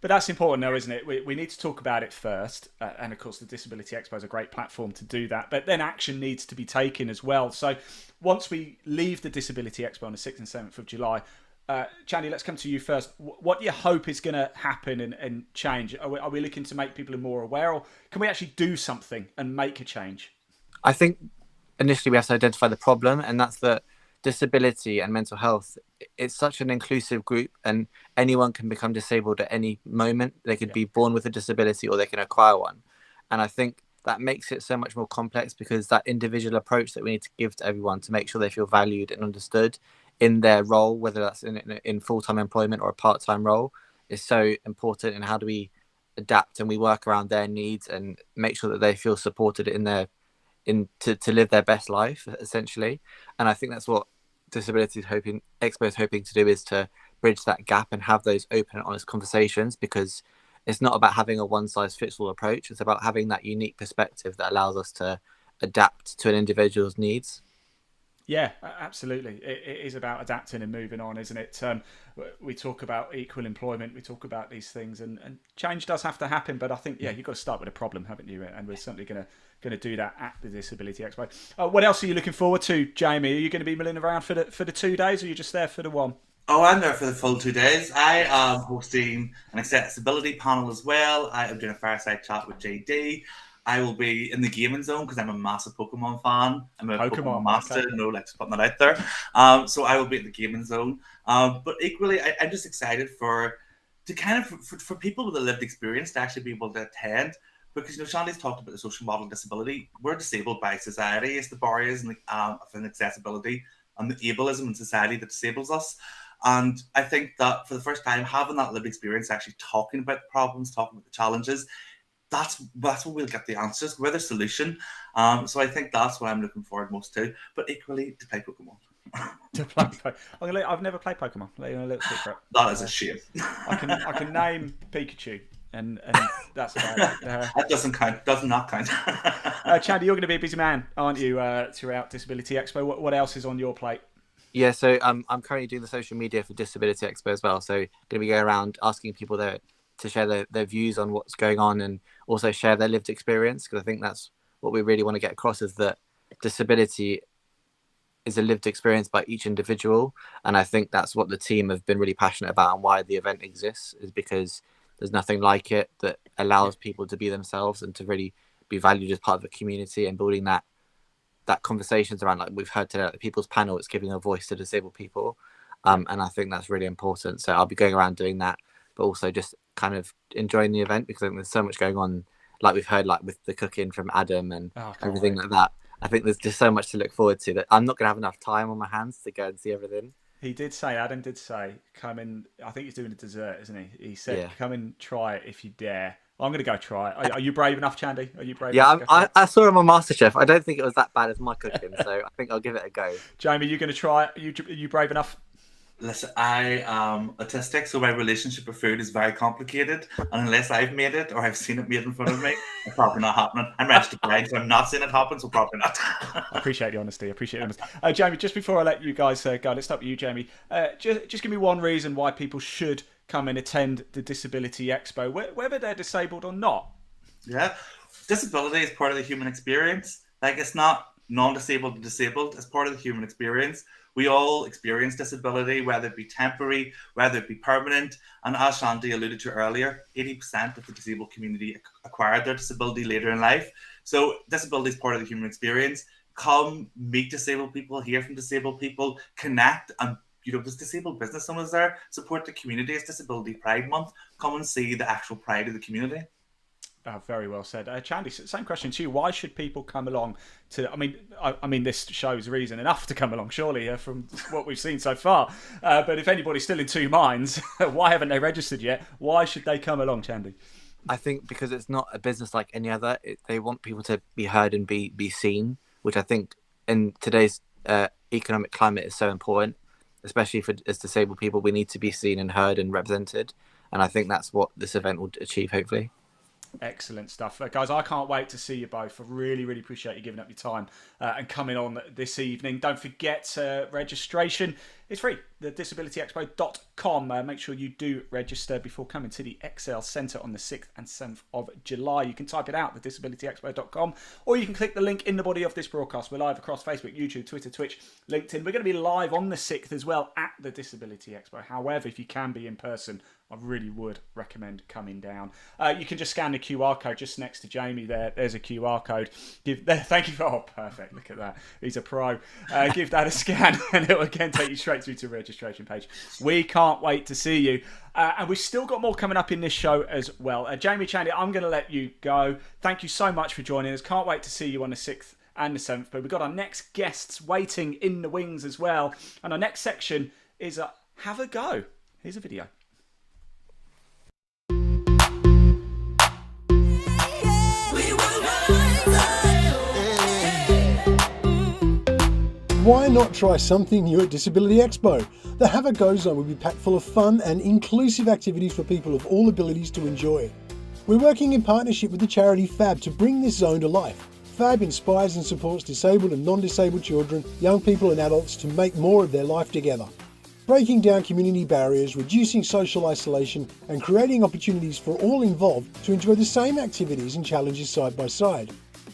But that's important though, isn't it? We need to talk about it first. And of course, the Disability Expo is a great platform to do that. But then action needs to be taken as well. So once we leave the Disability Expo on the 6th and 7th of July, Chandy, let's come to you first. What do you hope is going to happen and change? Are we looking to make people more aware, or can we actually do something and make a change? I think initially we have to identify the problem, and that's that disability and mental health, it's such an inclusive group, and anyone can become disabled at any moment. They could be born with a disability or they can acquire one. And I think that makes it so much more complex, because that individual approach that we need to give to everyone to make sure they feel valued and understood in their role, whether that's in full-time employment or a part-time role, is so important. And how do we adapt and we work around their needs and make sure that they feel supported to live their best life, essentially. And I think that's what Disability Expo is hoping to do, is to bridge that gap and have those open and honest conversations, because it's not about having a one-size-fits-all approach. It's about having that unique perspective that allows us to adapt to an individual's needs. Yeah, absolutely. It is about adapting and moving on, isn't it? We talk about equal employment, we talk about these things, and change does have to happen. But I think, you've got to start with a problem, haven't you? And we're certainly going to do that at the Disability Expo. What else are you looking forward to, Jamie? Are you going to be milling around for the 2 days, or are you just there for the one? Oh, I'm there for the full 2 days. I am hosting an accessibility panel as well. I am doing a fireside chat with JD. I will be in the gaming zone because I'm a massive Pokemon fan. I'm a Pokemon master, just putting that out there. So I will be in the gaming zone. But equally, I'm just excited for people with a lived experience to actually be able to attend. Because, Shandy's talked about the social model of disability. We're disabled by society. It's the barriers and accessibility and the ableism in society that disables us. And I think that for the first time, having that lived experience, actually talking about the problems, talking about the challenges, that's where we'll get the answers. We're the solution. So I think that's what I'm looking forward most to. But equally, to play Pokemon. I've never played Pokemon. A little secret. That is a shame. I can name Pikachu, and that's about it. That doesn't count. Does not count. Chandy, you're going to be a busy man, aren't you? Throughout Disability Expo. What else is on your plate? Yeah, so I'm currently doing the social media for Disability Expo as well. So going to be going around asking people to share their views on what's going on and also share their lived experience, because I think that's what we really want to get across, is that disability is a lived experience by each individual. And I think that's what the team have been really passionate about, and why the event exists is because there's nothing like it that allows people to be themselves and to really be valued as part of the community, and building that conversations around, like we've heard today, like the people's panel, it's giving a voice to disabled people. And I think that's really important. So I'll be going around doing that, but also just kind of enjoying the event, because I think there's so much going on, like we've heard, like with the cooking from Adam and everything like that. I think there's just so much to look forward to that I'm not going to have enough time on my hands to go and see everything. Adam did say, come in, I think he's doing a dessert, isn't he? He said, come and try it if you dare. I'm going to go try it. Are you brave enough, Chandy? Are you brave enough? Yeah, I saw him on MasterChef. I don't think it was that bad as my cooking, so I think I'll give it a go. Jamie, you going to try it? Are you brave enough? Listen, I am autistic, so my relationship with food is very complicated. And unless I've made it or I've seen it made in front of me, it's probably not happening. I'm registered blind, so I'm not seeing it happen, so probably not. I appreciate the honesty. Jamie, just before I let you guys go, let's start with you, Jamie. Just give me one reason why people should come and attend the Disability Expo, whether they're disabled or not. Yeah, disability is part of the human experience. Like, it's not non-disabled to disabled. It's part of the human experience. We all experience disability, whether it be temporary, whether it be permanent. And as Shandy alluded to earlier, 80% of the disabled community acquired their disability later in life. So disability is part of the human experience. Come meet disabled people, hear from disabled people, connect, and there's disabled business owners there. Support the community. It's Disability Pride Month. Come and see the actual pride of the community. Very well said. Chandy, same question to you. Why should people come along to... I mean, this shows reason enough to come along, surely, from what we've seen so far. But if anybody's still in two minds, why haven't they registered yet? Why should they come along, Chandy? I think because it's not a business like any other. They want people to be heard and be seen, which I think in today's economic climate is so important, especially as disabled people. We need to be seen and heard and represented. And I think that's what this event will achieve, hopefully. Excellent stuff. Guys, I can't wait to see you both. I really, really appreciate you giving up your time and coming on this evening. Don't forget, registration is free. The disabilityexpo.com. Make sure you do register before coming to the XL Centre on the 6th and 7th of July. You can type it out, thedisabilityexpo.com, or you can click the link in the body of this broadcast. We're live across Facebook, YouTube, Twitter, Twitch, LinkedIn. We're going to be live on the 6th as well at the Disability Expo. However, if you can be in person, I really would recommend coming down. You can just scan the QR code just next to Jamie there. There's a QR code. Thank you for... Oh, perfect. Look at that. He's a pro. Give that a scan and it will again take you straight through to the registration page. We can't wait to see you. And we've still got more coming up in this show as well. Jamie, Chandy, I'm going to let you go. Thank you so much for joining us. Can't wait to see you on the 6th and the 7th. But we've got our next guests waiting in the wings as well. And our next section is Have a Go. Here's a video. Why not try something new at Disability Expo? The Have a Go Zone will be packed full of fun and inclusive activities for people of all abilities to enjoy. We're working in partnership with the charity FAB to bring this zone to life. FAB inspires and supports disabled and non-disabled children, young people and adults to make more of their life together. Breaking down community barriers, reducing social isolation and creating opportunities for all involved to enjoy the same activities and challenges side by side.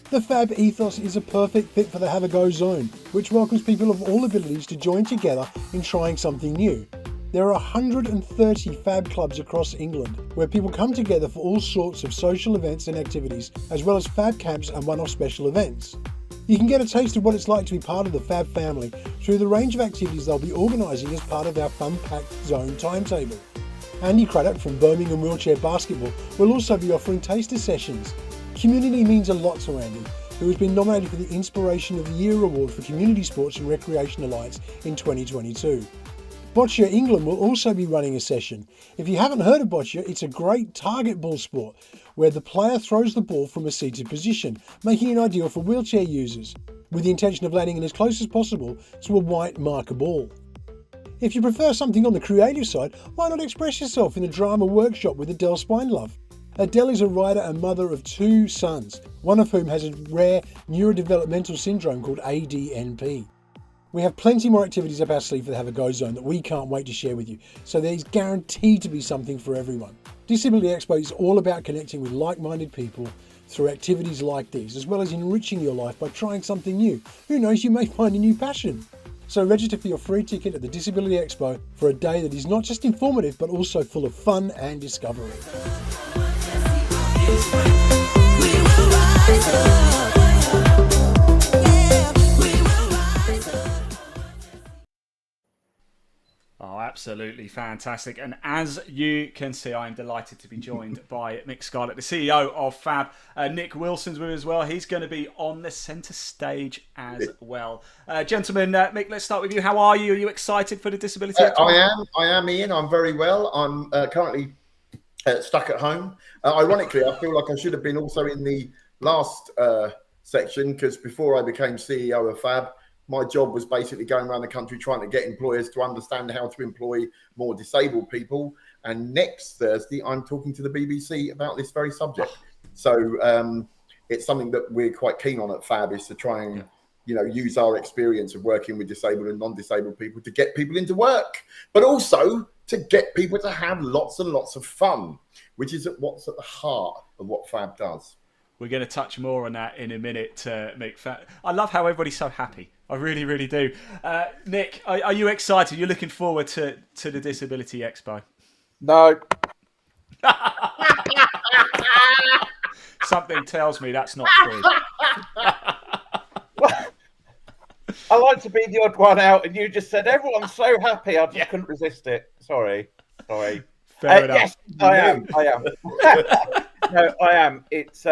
The FAB ethos is a perfect fit for the Have a Go Zone, which welcomes people of all abilities to join together in trying something new. There are 130 FAB clubs across England, where people come together for all sorts of social events and activities, as well as FAB camps and one-off special events. You can get a taste of what it's like to be part of the FAB family through the range of activities they'll be organising as part of their fun-packed zone timetable. Andy Craddock from Birmingham Wheelchair Basketball will also be offering taster sessions. Community means a lot to Andy, who has been nominated for the Inspiration of the Year Award for Community Sports and Recreation Alliance in 2022. Boccia England will also be running a session. If you haven't heard of boccia, it's a great target ball sport where the player throws the ball from a seated position, making it ideal for wheelchair users, with the intention of landing it as close as possible to a white marker ball. If you prefer something on the creative side, why not express yourself in a drama workshop with Adele Spinelove? Adele is a writer and mother of 2 sons, one of whom has a rare neurodevelopmental syndrome called ADNP. We have plenty more activities up our sleeve for the Have a Go Zone that we can't wait to share with you, so there's guaranteed to be something for everyone. Disability Expo is all about connecting with like-minded people through activities like these, as well as enriching your life by trying something new. Who knows, you may find a new passion. So register for your free ticket at the Disability Expo for a day that is not just informative, but also full of fun and discovery. Oh, absolutely fantastic. And as you can see, I'm delighted to be joined by Mick Scarlett, the CEO of Fab. Nick Wilson's with us as well. He's going to be on the centre stage as well. Gentlemen, Mick, let's start with you. How are you? Are you excited for the Disability Expo? I am, Ian. I'm very well. I'm currently stuck at home. Ironically, I feel like I should have been also in the last section, because before I became CEO of Fab, my job was basically going around the country trying to get employers to understand how to employ more disabled people. And next Thursday, I'm talking to the BBC about this very subject. So it's something that we're quite keen on at Fab, is to try and use our experience of working with disabled and non-disabled people to get people into work, but also to get people to have lots and lots of fun, which is what's at the heart of what Fab does. We're going to touch more on that in a minute to make Fab. I love how everybody's so happy. I really, really do. Nick, are you excited? You're looking forward to the Disability Expo? No. Something tells me that's not true. I like to be the odd one out, and you just said everyone's so happy. I just couldn't resist it. Sorry. Fair enough. Yes, I am. No, I am. It's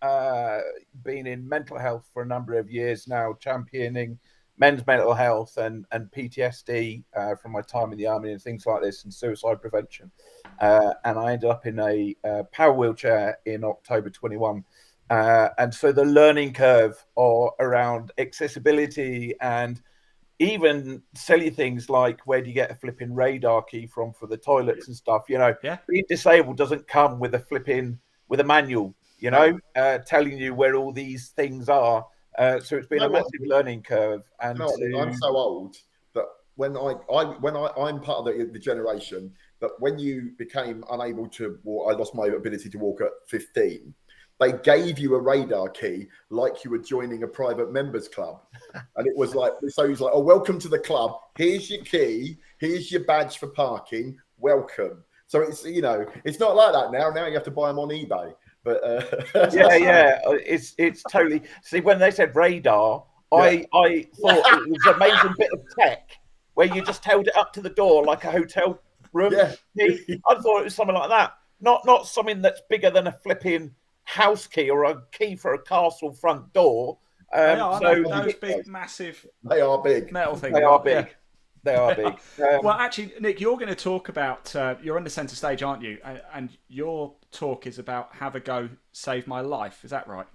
I've been in mental health for a number of years now, championing men's mental health and PTSD from my time in the army and things like this, and suicide prevention. And I ended up in a power wheelchair in October 21. And so the learning curve around accessibility and even silly things like, where do you get a flipping radar key from for the toilets and stuff? Being disabled doesn't come with a manual, telling you where all these things are. So it's been a massive learning curve. And I'm so old that when I'm part of the generation that when you became unable to walk, I lost my ability to walk at 15. They gave you a radar key like you were joining a private members club. And it was like, so he's like, oh, welcome to the club. Here's your key. Here's your badge for parking. Welcome. So it's, it's not like that now. Now you have to buy them on eBay. But yeah. It's totally. See, when they said radar, I thought it was an amazing bit of tech where you just held it up to the door like a hotel room. Yeah. I thought it was something like that. Not something that's bigger than a flipping house key or a key for a castle front door. Those big, massive. They are big. Metal things. They are big. Yeah. They are big. Well, actually, Nick, you're going to talk about. You're on the centre stage, aren't you? And your talk is about Have a Go, Save My Life. Is that right?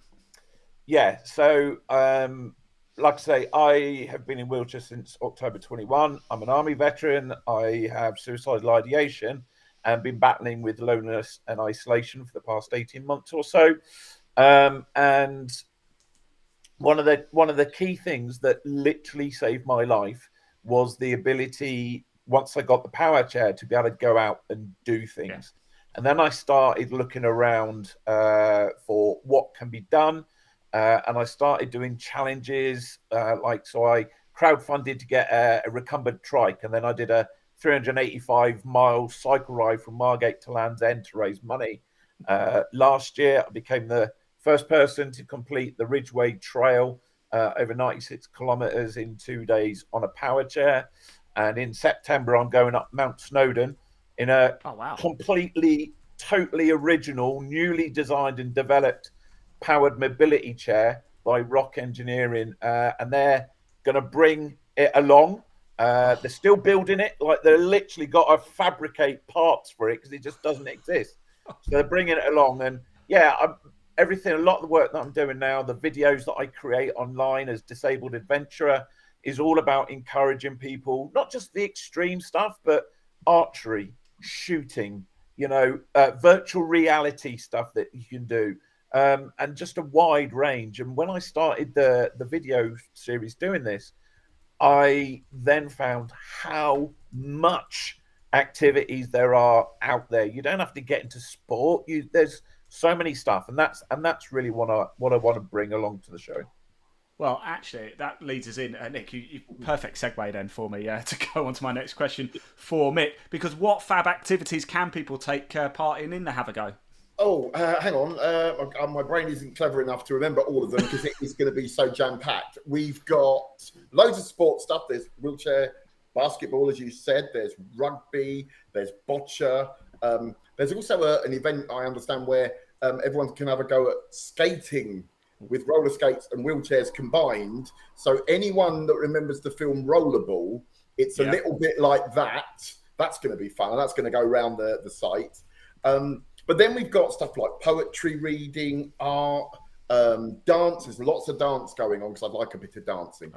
Yeah. So, like I say, I have been in wheelchair since October 21. I'm an army veteran. I have suicidal ideation and been battling with loneliness and isolation for the past 18 months or so. And one of the key things that literally saved my life was the ability, once I got the power chair, to be able to go out and do things. Yeah. And then I started looking around for what can be done. And I started doing challenges. So I crowdfunded to get a recumbent trike. And then I did a 385-mile cycle ride from Margate to Land's End to raise money. Last year, I became the first person to complete the Ridgeway Trail, over 96 kilometers in 2 days on a power chair. And in September, I'm going up Mount Snowdon in a completely, totally original, newly designed and developed powered mobility chair by Rock Engineering. And they're going to bring it along. They're still building it. Like, they're literally got to fabricate parts for it because it just doesn't exist. So they're bringing it along. And yeah, a lot of the work that I'm doing now, the videos that I create online as disabled adventurer, is all about encouraging people, not just the extreme stuff, but archery, shooting, virtual reality stuff that you can do, and just a wide range. And when I started the video series doing this, I then found how much activities there are out there. You don't have to get into sport. There's so many stuff, and that's really what I want to bring along to the show. Well, actually, that leads us in, Nick. You perfect segue then for me to go on to my next question for Mick. Because what fab activities can people take part in the Have a Go? Oh, hang on. My brain isn't clever enough to remember all of them because it is going to be so jam-packed. We've got loads of sports stuff. There's wheelchair basketball, as you said. There's rugby. There's bocce. There's also an event, I understand, where everyone can have a go at skating with roller skates and wheelchairs combined. So anyone that remembers the film Rollerball, it's a little bit like that. That's going to be fun, and that's going to go around the site. But then we've got stuff like poetry reading, art, dance. There's lots of dance going on because I like a bit of dancing.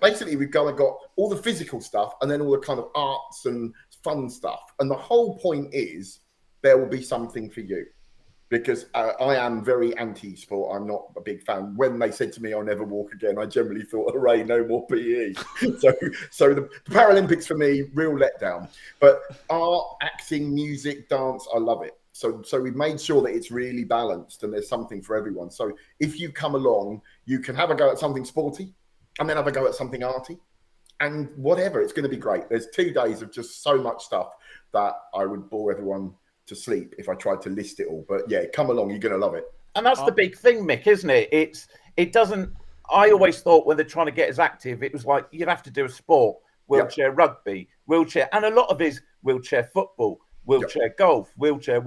Basically, we've got all the physical stuff and then all the kind of arts and fun stuff. And the whole point is there will be something for you. Because I am very anti-sport. I'm not a big fan. When they said to me, I'll never walk again, I generally thought, hooray, no more PE. so the Paralympics for me, real letdown. But art, acting, music, dance, I love it. So we've made sure that it's really balanced and there's something for everyone. So if you come along, you can have a go at something sporty and then have a go at something arty. And whatever, it's going to be great. There's 2 days of just so much stuff that I would bore everyone to sleep if I tried to list it all. But yeah, come along, you're going to love it. And that's the big thing, Mick, isn't it? It doesn't. I always thought when they're trying to get us active, it was like you'd have to do a sport, wheelchair rugby, wheelchair, and a lot of it is wheelchair football, wheelchair golf, wheelchair.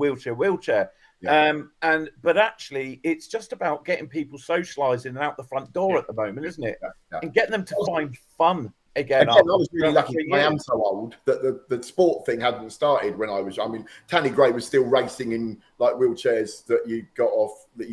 But actually, it's just about getting people socialising and out the front door at the moment, isn't it? And getting them to find fun. Again, I was really lucky. I am so old that the sport thing hadn't started when I was. I mean, Tanny Gray was still racing in like wheelchairs that you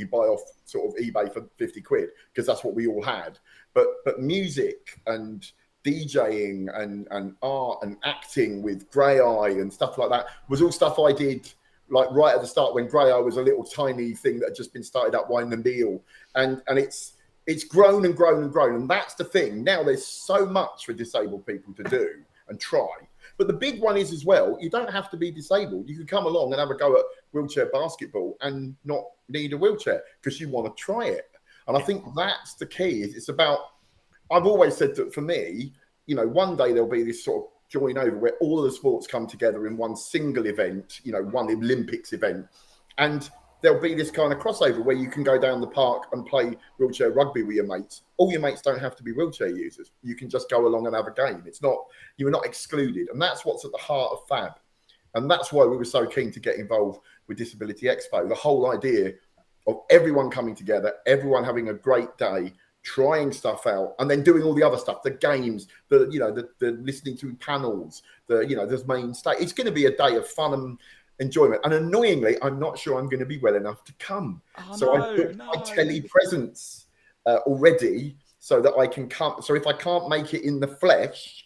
buy off sort of eBay for 50 quid because that's what we all had. But music and DJing and art and acting with Grey Eye and stuff like that was all stuff I did like right at the start when Grey Eye was a little tiny thing that had just been started up by Neil, and it's grown and grown and grown. And that's the thing. Now there's so much for disabled people to do and try. But the big one is as well, you don't have to be disabled. You can come along and have a go at wheelchair basketball and not need a wheelchair because you want to try it. And I think that's the key. It's about, I've always said that for me, one day there'll be this sort of join over where all of the sports come together in one single event, one Olympics event. And there'll be this kind of crossover where you can go down the park and play wheelchair rugby with your mates. All your mates don't have to be wheelchair users. You can just go along and have a game. You're not excluded. And that's what's at the heart of FAB. And that's why we were so keen to get involved with Disability Expo. The whole idea of everyone coming together, everyone having a great day, trying stuff out, and then doing all the other stuff, the games, the listening to panels, the main stage. It's going to be a day of fun and enjoyment. And annoyingly, I'm not sure I'm going to be well enough to come. I booked my telly presence already so that I can come. So if I can't make it in the flesh,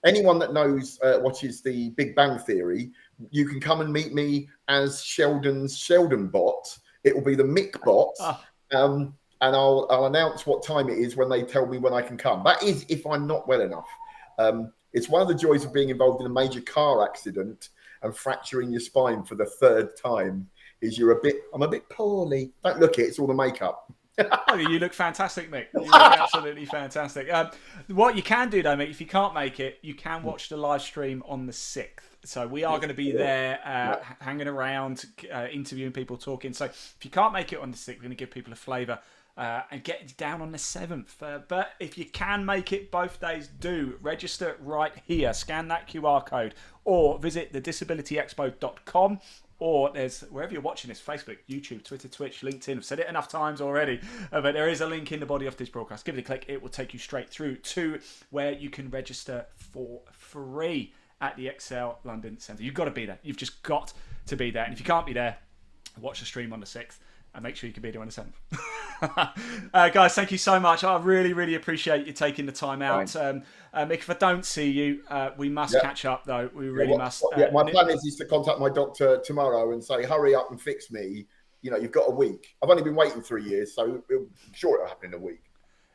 anyone that knows watches the Big Bang Theory, you can come and meet me as Sheldon's Sheldon bot. It will be the Mick bot. And I'll announce what time it is when they tell me when I can come. That is if I'm not well enough. It's one of the joys of being involved in a major car accident and fracturing your spine for the 3rd time is I'm a bit poorly. Don't look it, it's all the makeup. Oh, you look fantastic, Mick. You look absolutely fantastic. What you can do, though, Mick, if you can't make it, you can watch the live stream on the 6th. So we are going to be there hanging around, interviewing people, talking. So if you can't make it on the 6th, we're going to give people a flavour and get down on the 7th. But if you can make it both days, do register right here. Scan that QR code or visit thedisabilityexpo.com. Or there's, wherever you're watching this, Facebook, YouTube, Twitter, Twitch, LinkedIn. I've said it enough times already, but there is a link in the body of this broadcast. Give it a click. It will take you straight through to where you can register for free at the Excel London Centre. You've got to be there. You've just got to be there. And if you can't be there, watch the stream on the 6th. And make sure you can be there on the 7th. Guys, thank you so much. I really, really appreciate you taking the time out. Mick, if I don't see you, we must catch up, though. We really must. My plan is to contact my doctor tomorrow and say, hurry up and fix me, you've got a week. I've only been waiting 3 years, so I'm sure it'll happen in a week.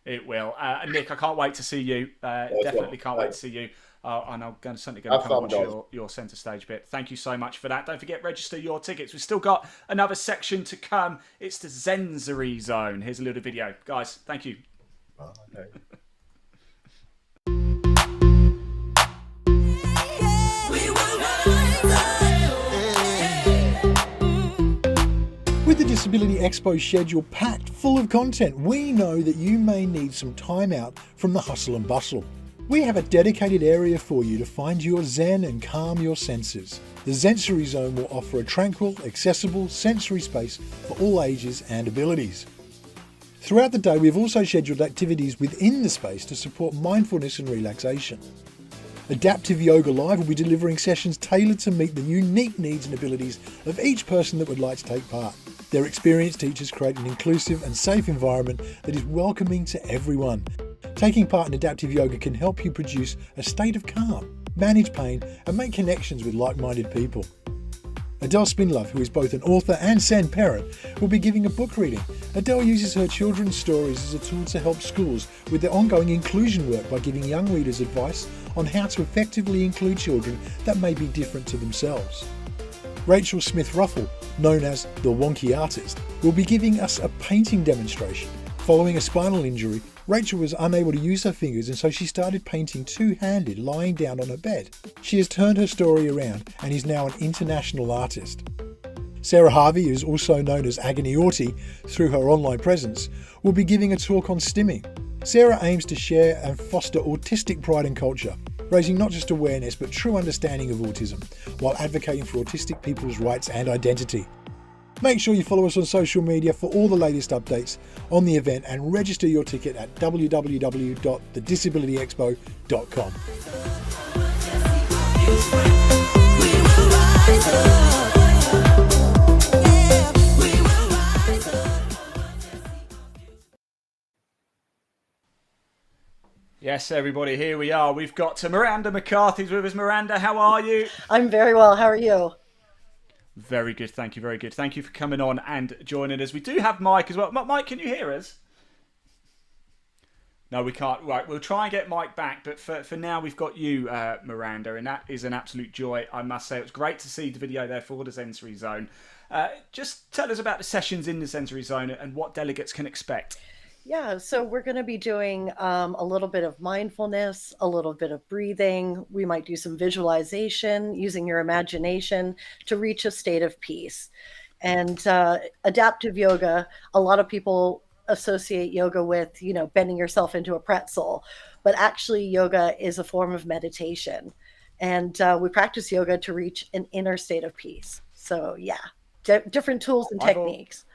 It will. Nick, I can't wait to see you. Definitely can't wait to see you. And I'm certainly going to come and watch your centre stage bit. Thank you so much for that. Don't forget, register your tickets. We've still got another section to come. It's the sensory zone. Here's a little video. Guys, thank you. With the Disability Expo schedule packed full of content, we know that you may need some time out from the hustle and bustle. We have a dedicated area for you to find your zen and calm your senses. The sensory zone will offer a tranquil, accessible sensory space for all ages and abilities. Throughout the day, we've also scheduled activities within the space to support mindfulness and relaxation. Adaptive Yoga Live will be delivering sessions tailored to meet the unique needs and abilities of each person that would like to take part. Their experienced teachers create an inclusive and safe environment that is welcoming to everyone. Taking part in adaptive yoga can help you produce a state of calm, manage pain, and make connections with like-minded people. Adele Spinlove, who is both an author and SEND parent, will be giving a book reading. Adele uses her children's stories as a tool to help schools with their ongoing inclusion work by giving young readers advice on how to effectively include children that may be different to themselves. Rachel Smith-Ruffle, known as the Wonky Artist, will be giving us a painting demonstration. Following a spinal injury, Rachel was unable to use her fingers, and so she started painting two-handed lying down on her bed. She has turned her story around and is now an international artist. Sarah Harvey, who is also known as Agony Auti through her online presence, will be giving a talk on stimming. Sarah aims to share and foster autistic pride and culture, raising not just awareness but true understanding of autism, while advocating for autistic people's rights and identity. Make sure you follow us on social media for all the latest updates on the event and register your ticket at www.thedisabilityexpo.com. Yes, everybody, here we are. We've got Miranda McCarthy's with us. Miranda, how are you? I'm very well. How are you? Very good, thank you, very good. Thank you for coming on and joining us. We do have Mike as well. Mike, can you hear us? No, we can't. Right, we'll try and get Mike back, but for now we've got you, Miranda, and that is an absolute joy, I must say. It was great to see the video there for the sensory zone. Just tell us about the sessions in the sensory zone and what delegates can expect. Yeah, so we're going to be doing a little bit of mindfulness, a little bit of breathing. We might do some visualization, using your imagination to reach a state of peace. And adaptive yoga, a lot of people associate yoga with, bending yourself into a pretzel, but actually yoga is a form of meditation. And we practice yoga to reach an inner state of peace. So yeah, different tools and techniques.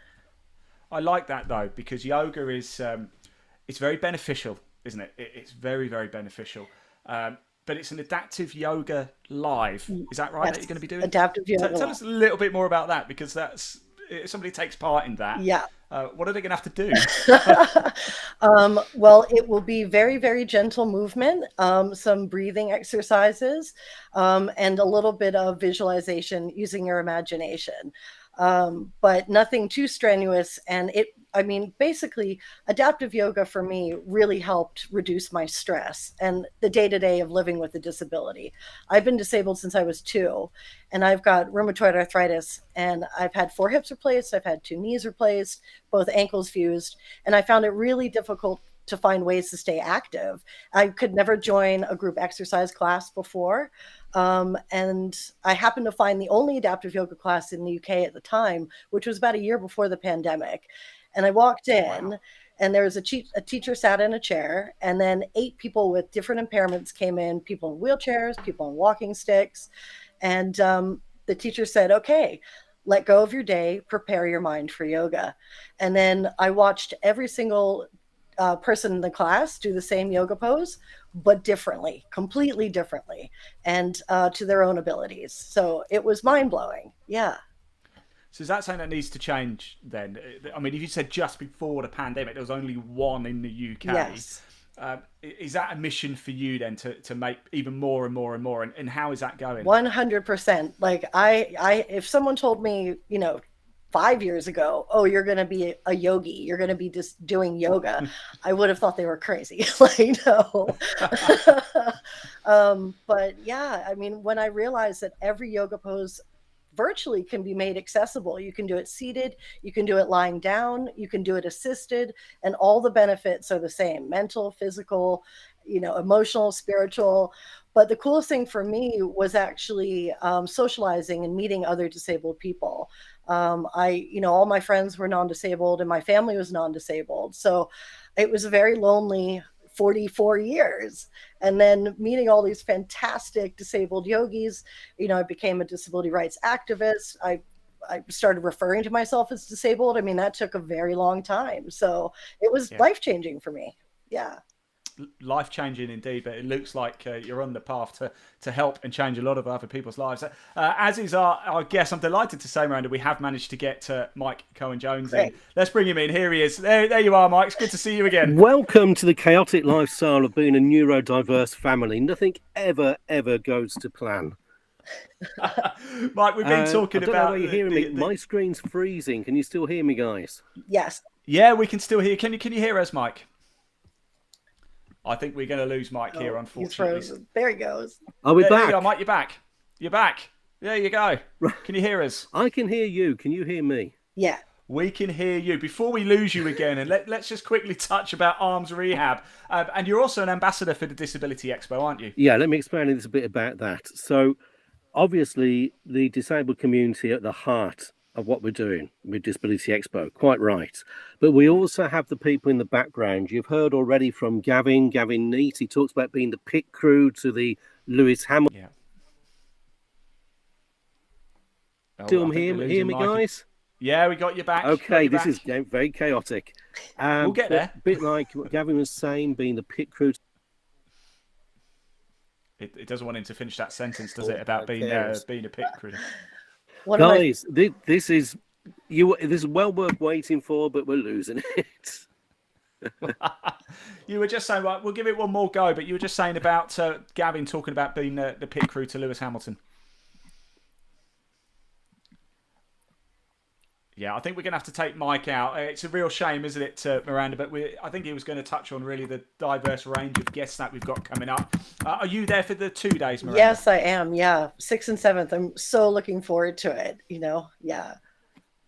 I like that though, because yoga is it's very beneficial, isn't it? It's very, very beneficial. But it's an adaptive yoga live. Is that right? Yes. That you're going to be doing Adaptive yoga. Tell us a little bit more about that, because that's if somebody takes part in that. Yeah. What are they going to have to do? Well, it will be very, very gentle movement, some breathing exercises, and a little bit of visualization using your imagination. But nothing too strenuous. And basically adaptive yoga for me really helped reduce my stress and the day-to-day of living with a disability. I've been disabled since I was 2, and I've got rheumatoid arthritis, and I've had 4 hips replaced. I've had 2 knees replaced, both ankles fused, and I found it really difficult to find ways to stay active. I could never join a group exercise class before. And I happened to find the only adaptive yoga class in the UK at the time, which was about a year before the pandemic. And I walked in, and there was a teacher sat in a chair, and then 8 people with different impairments came in, people in wheelchairs, people on walking sticks. And the teacher said, okay, let go of your day, prepare your mind for yoga. And then I watched every single person in the class do the same yoga pose, but differently, completely differently, and to their own abilities. So it was mind-blowing. Yeah. So is that something that needs to change then? I mean, if you said just before the pandemic, there was only 1 in the UK. Yes. Is that a mission for you then to make even more and more and more? And how is that going? 100%. Like if someone told me, 5 years ago, oh, you're going to be a yogi, you're going to be just doing yoga, I would have thought they were crazy. Like, no. But yeah, I mean, when I realized that every yoga pose virtually can be made accessible, you can do it seated, you can do it lying down, you can do it assisted, and all the benefits are the same: mental, physical, emotional, spiritual. But the coolest thing for me was actually socializing and meeting other disabled people. All my friends were non-disabled and my family was non-disabled. So it was a very lonely 44 years. And then meeting all these fantastic disabled yogis, I became a disability rights activist. I started referring to myself as disabled. I mean, that took a very long time. So it was life-changing for me. Yeah. Life-changing indeed, but it looks like you're on the path to help and change a lot of other people's lives. As is our guest, I'm delighted to say, Miranda, we have managed to get Mike Cohen-Jones in. Let's bring him in. Here he is. There you are, Mike. It's good to see you again. Welcome to the chaotic lifestyle of being a neurodiverse family. Nothing ever goes to plan. Mike, we've been talking I don't about... know whether you're hearing me. My screen's freezing. Can you still hear me, guys? Yes. Yeah, we can still hear you. Can you hear us, Mike? I think we're going to lose Mike here, unfortunately. He's frozen. There he goes. Are we back? There you go, Mike, you're back. You're back. There you go. Can you hear us? I can hear you. Can you hear me? Yeah. We can hear you. Before we lose you again, and let's just quickly touch about Arms Rehab. And you're also an ambassador for the Disability Expo, aren't you? Yeah, let me explain a little bit about that. So, obviously, the disabled community at the heart of what we're doing with Disability Expo, quite right. But we also have the people in the background. You've heard already from Gavin Neat. He talks about being the pit crew to the Lewis Hamilton. Yeah. Still hear me, guys? Yeah, we got you back. Okay, this is very chaotic. We'll get there. A bit like what Gavin was saying, being the pit crew. It doesn't want him to finish that sentence, does it, about being a pit crew? Guys, this is well worth waiting for, but we're losing it. You were just saying, right, we'll give it one more go, but you were just saying about Gavin talking about being the pit crew to Lewis Hamilton. Yeah, I think we're going to have to take Mike out. It's a real shame, isn't it, Miranda? But I think he was going to touch on really the diverse range of guests that we've got coming up. Are you there for the 2 days, Miranda? Yes, I am. Yeah, 6th and 7th. I'm so looking forward to it. Yeah.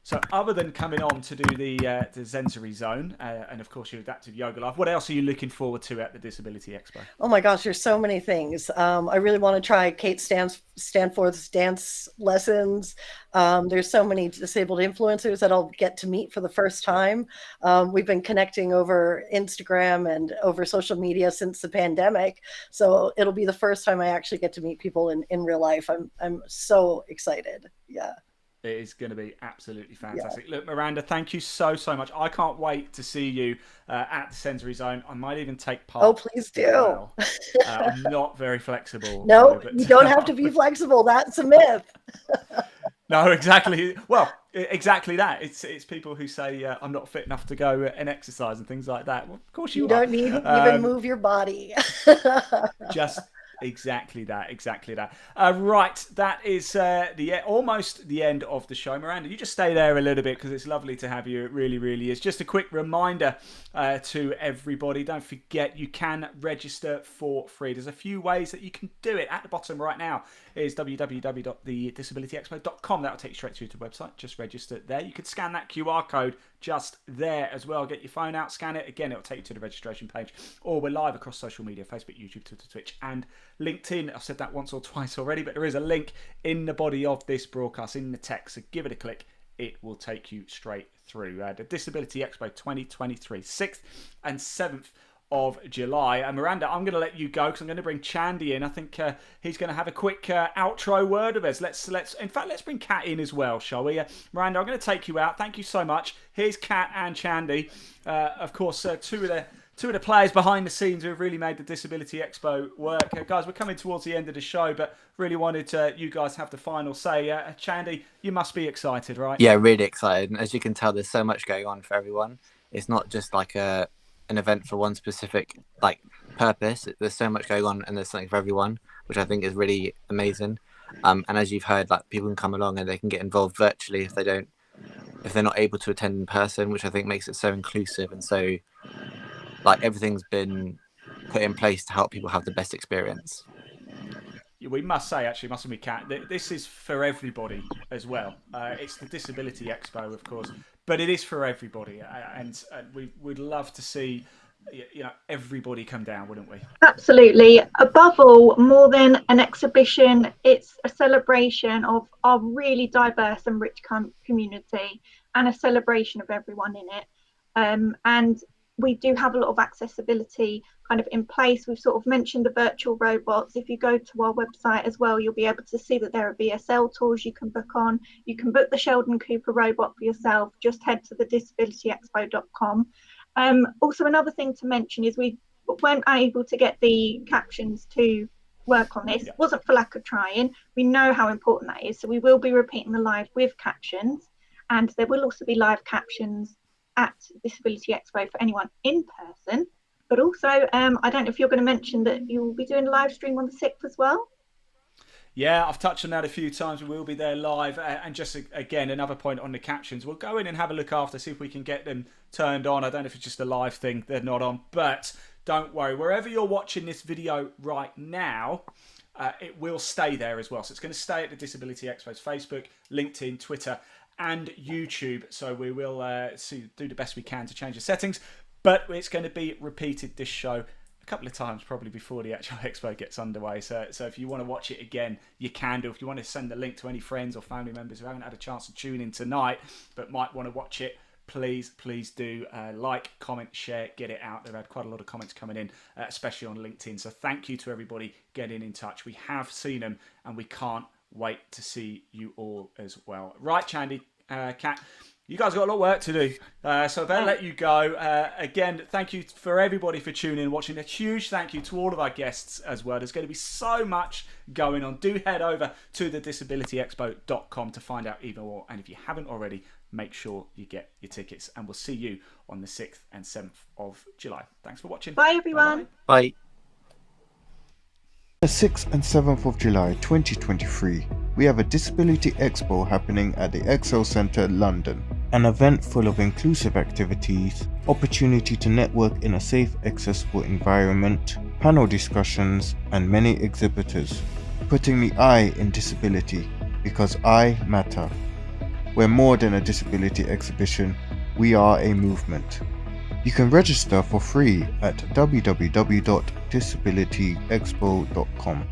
So other than coming on to do the sensory zone and, of course, your adaptive yoga life, what else are you looking forward to at the Disability Expo? Oh, my gosh, there's so many things. I really want to try Kate Stanforth's dance lessons. There's so many disabled influencers that I'll get to meet for the first time. We've been connecting over Instagram and over social media since the pandemic. So it'll be the first time I actually get to meet people in real life. I'm so excited. Yeah. It is going to be absolutely fantastic. Yeah. Look, Miranda, thank you so much. I can't wait to see you at the sensory zone. I might even take part. Oh, please do. Well. I'm not very flexible. No, you don't have to be flexible. That's a myth. No, exactly. Well, exactly that. It's people who say I'm not fit enough to go and exercise and things like that. Well, of course you don't need to even move your body. Just exactly that. Right, that is almost the end of the show. Miranda, you just stay there a little bit because it's lovely to have you. It really is. Just a quick reminder to everybody, don't forget you can register for free. There's a few ways that you can do it. At the bottom right now is www.thedisabilityexpo.com. That'll take you straight through to the website. Just register there. You could scan that QR code just there as well. Get your phone out, scan it. Again, it'll take you to the registration page. Or we're live across social media: Facebook, YouTube, Twitter, Twitch, and LinkedIn. I've said that once or twice already, but there is a link in the body of this broadcast, in the text. So give it a click. It will take you straight through. The Disability Expo 2023, 6th and 7th of July. And Miranda, I'm going to let you go because I'm going to bring Chandy in. I think he's going to have a quick outro word of us. Let's bring Kat in as well, shall we? Miranda, I'm going to take you out. Thank you so much. Here's Kat and Chandy. Of course, two of the players behind the scenes who have really made the Disability Expo work. Guys, we're coming towards the end of the show, but really wanted you guys to have the final say. Chandy, you must be excited, right? Yeah, really excited. And as you can tell, there's so much going on for everyone. It's not just like an event for one specific purpose. There's so much going on, and there's something for everyone, which I think is really amazing. And as you've heard, people can come along and they can get involved virtually if they don't if they're not able to attend in person, which I think makes it so inclusive and so like everything's been put in place to help people have the best experience. We must say, actually, mustn't we, Kat, that this is for everybody as well. It's the Disability Expo, of course, but it is for everybody, and we would love to see, you know, everybody come down, wouldn't we? Absolutely. Above all, more than an exhibition, it's a celebration of our really diverse and rich community, and a celebration of everyone in it. And we do have a lot of accessibility kind of in place. We've sort of mentioned the virtual robots. If you go to our website as well, you'll be able to see that there are VSL tools you can book on. You can book the Sheldon Cooper robot for yourself. Just head to the disabilityexpo.com. Also, another thing to mention is we weren't able to get the captions to work on this. It wasn't for lack of trying. We know how important that is. So we will be repeating the live with captions, and there will also be live captions at Disability Expo for anyone in person. But also, I don't know if you're going to mention that you will be doing a live stream on the 6th as well. Yeah, I've touched on that a few times. We will be there live. And just, again, another point on the captions. We'll go in and have a look after, see if we can get them turned on. I don't know if it's just a live thing they're not on. But don't worry. Wherever you're watching this video right now, it will stay there as well. So it's going to stay at the Disability Expo's Facebook, LinkedIn, Twitter, and YouTube. So we will do the best we can to change the settings. But it's going to be repeated, this show, a couple of times probably before the actual expo gets underway. So if you want to watch it again, you can do. If you want to send the link to any friends or family members who haven't had a chance to tune in tonight but might want to watch it, please do like, comment, share, get it out. They've had quite a lot of comments coming in, especially on LinkedIn. So thank you to everybody getting in touch. We have seen them and we can't wait to see you all as well. Right, Chandy, Kat, you guys got a lot of work to do, so I better let you go. Again, thank you for everybody for tuning in and watching. A huge thank you to all of our guests as well. There's going to be so much going on. Do head over to the disabilityexpo.com to find out even more. And if you haven't already, make sure you get your tickets. And we'll see you on the 6th and 7th of July. Thanks for watching. Bye, everyone. Bye. The 6th and 7th of July 2023, we have a Disability Expo happening at the Excel Centre, London. An event full of inclusive activities, opportunity to network in a safe, accessible environment, panel discussions, and many exhibitors. Putting the I in disability, because I matter. We're more than a disability exhibition, we are a movement. You can register for free at www.disabilityexpo.com.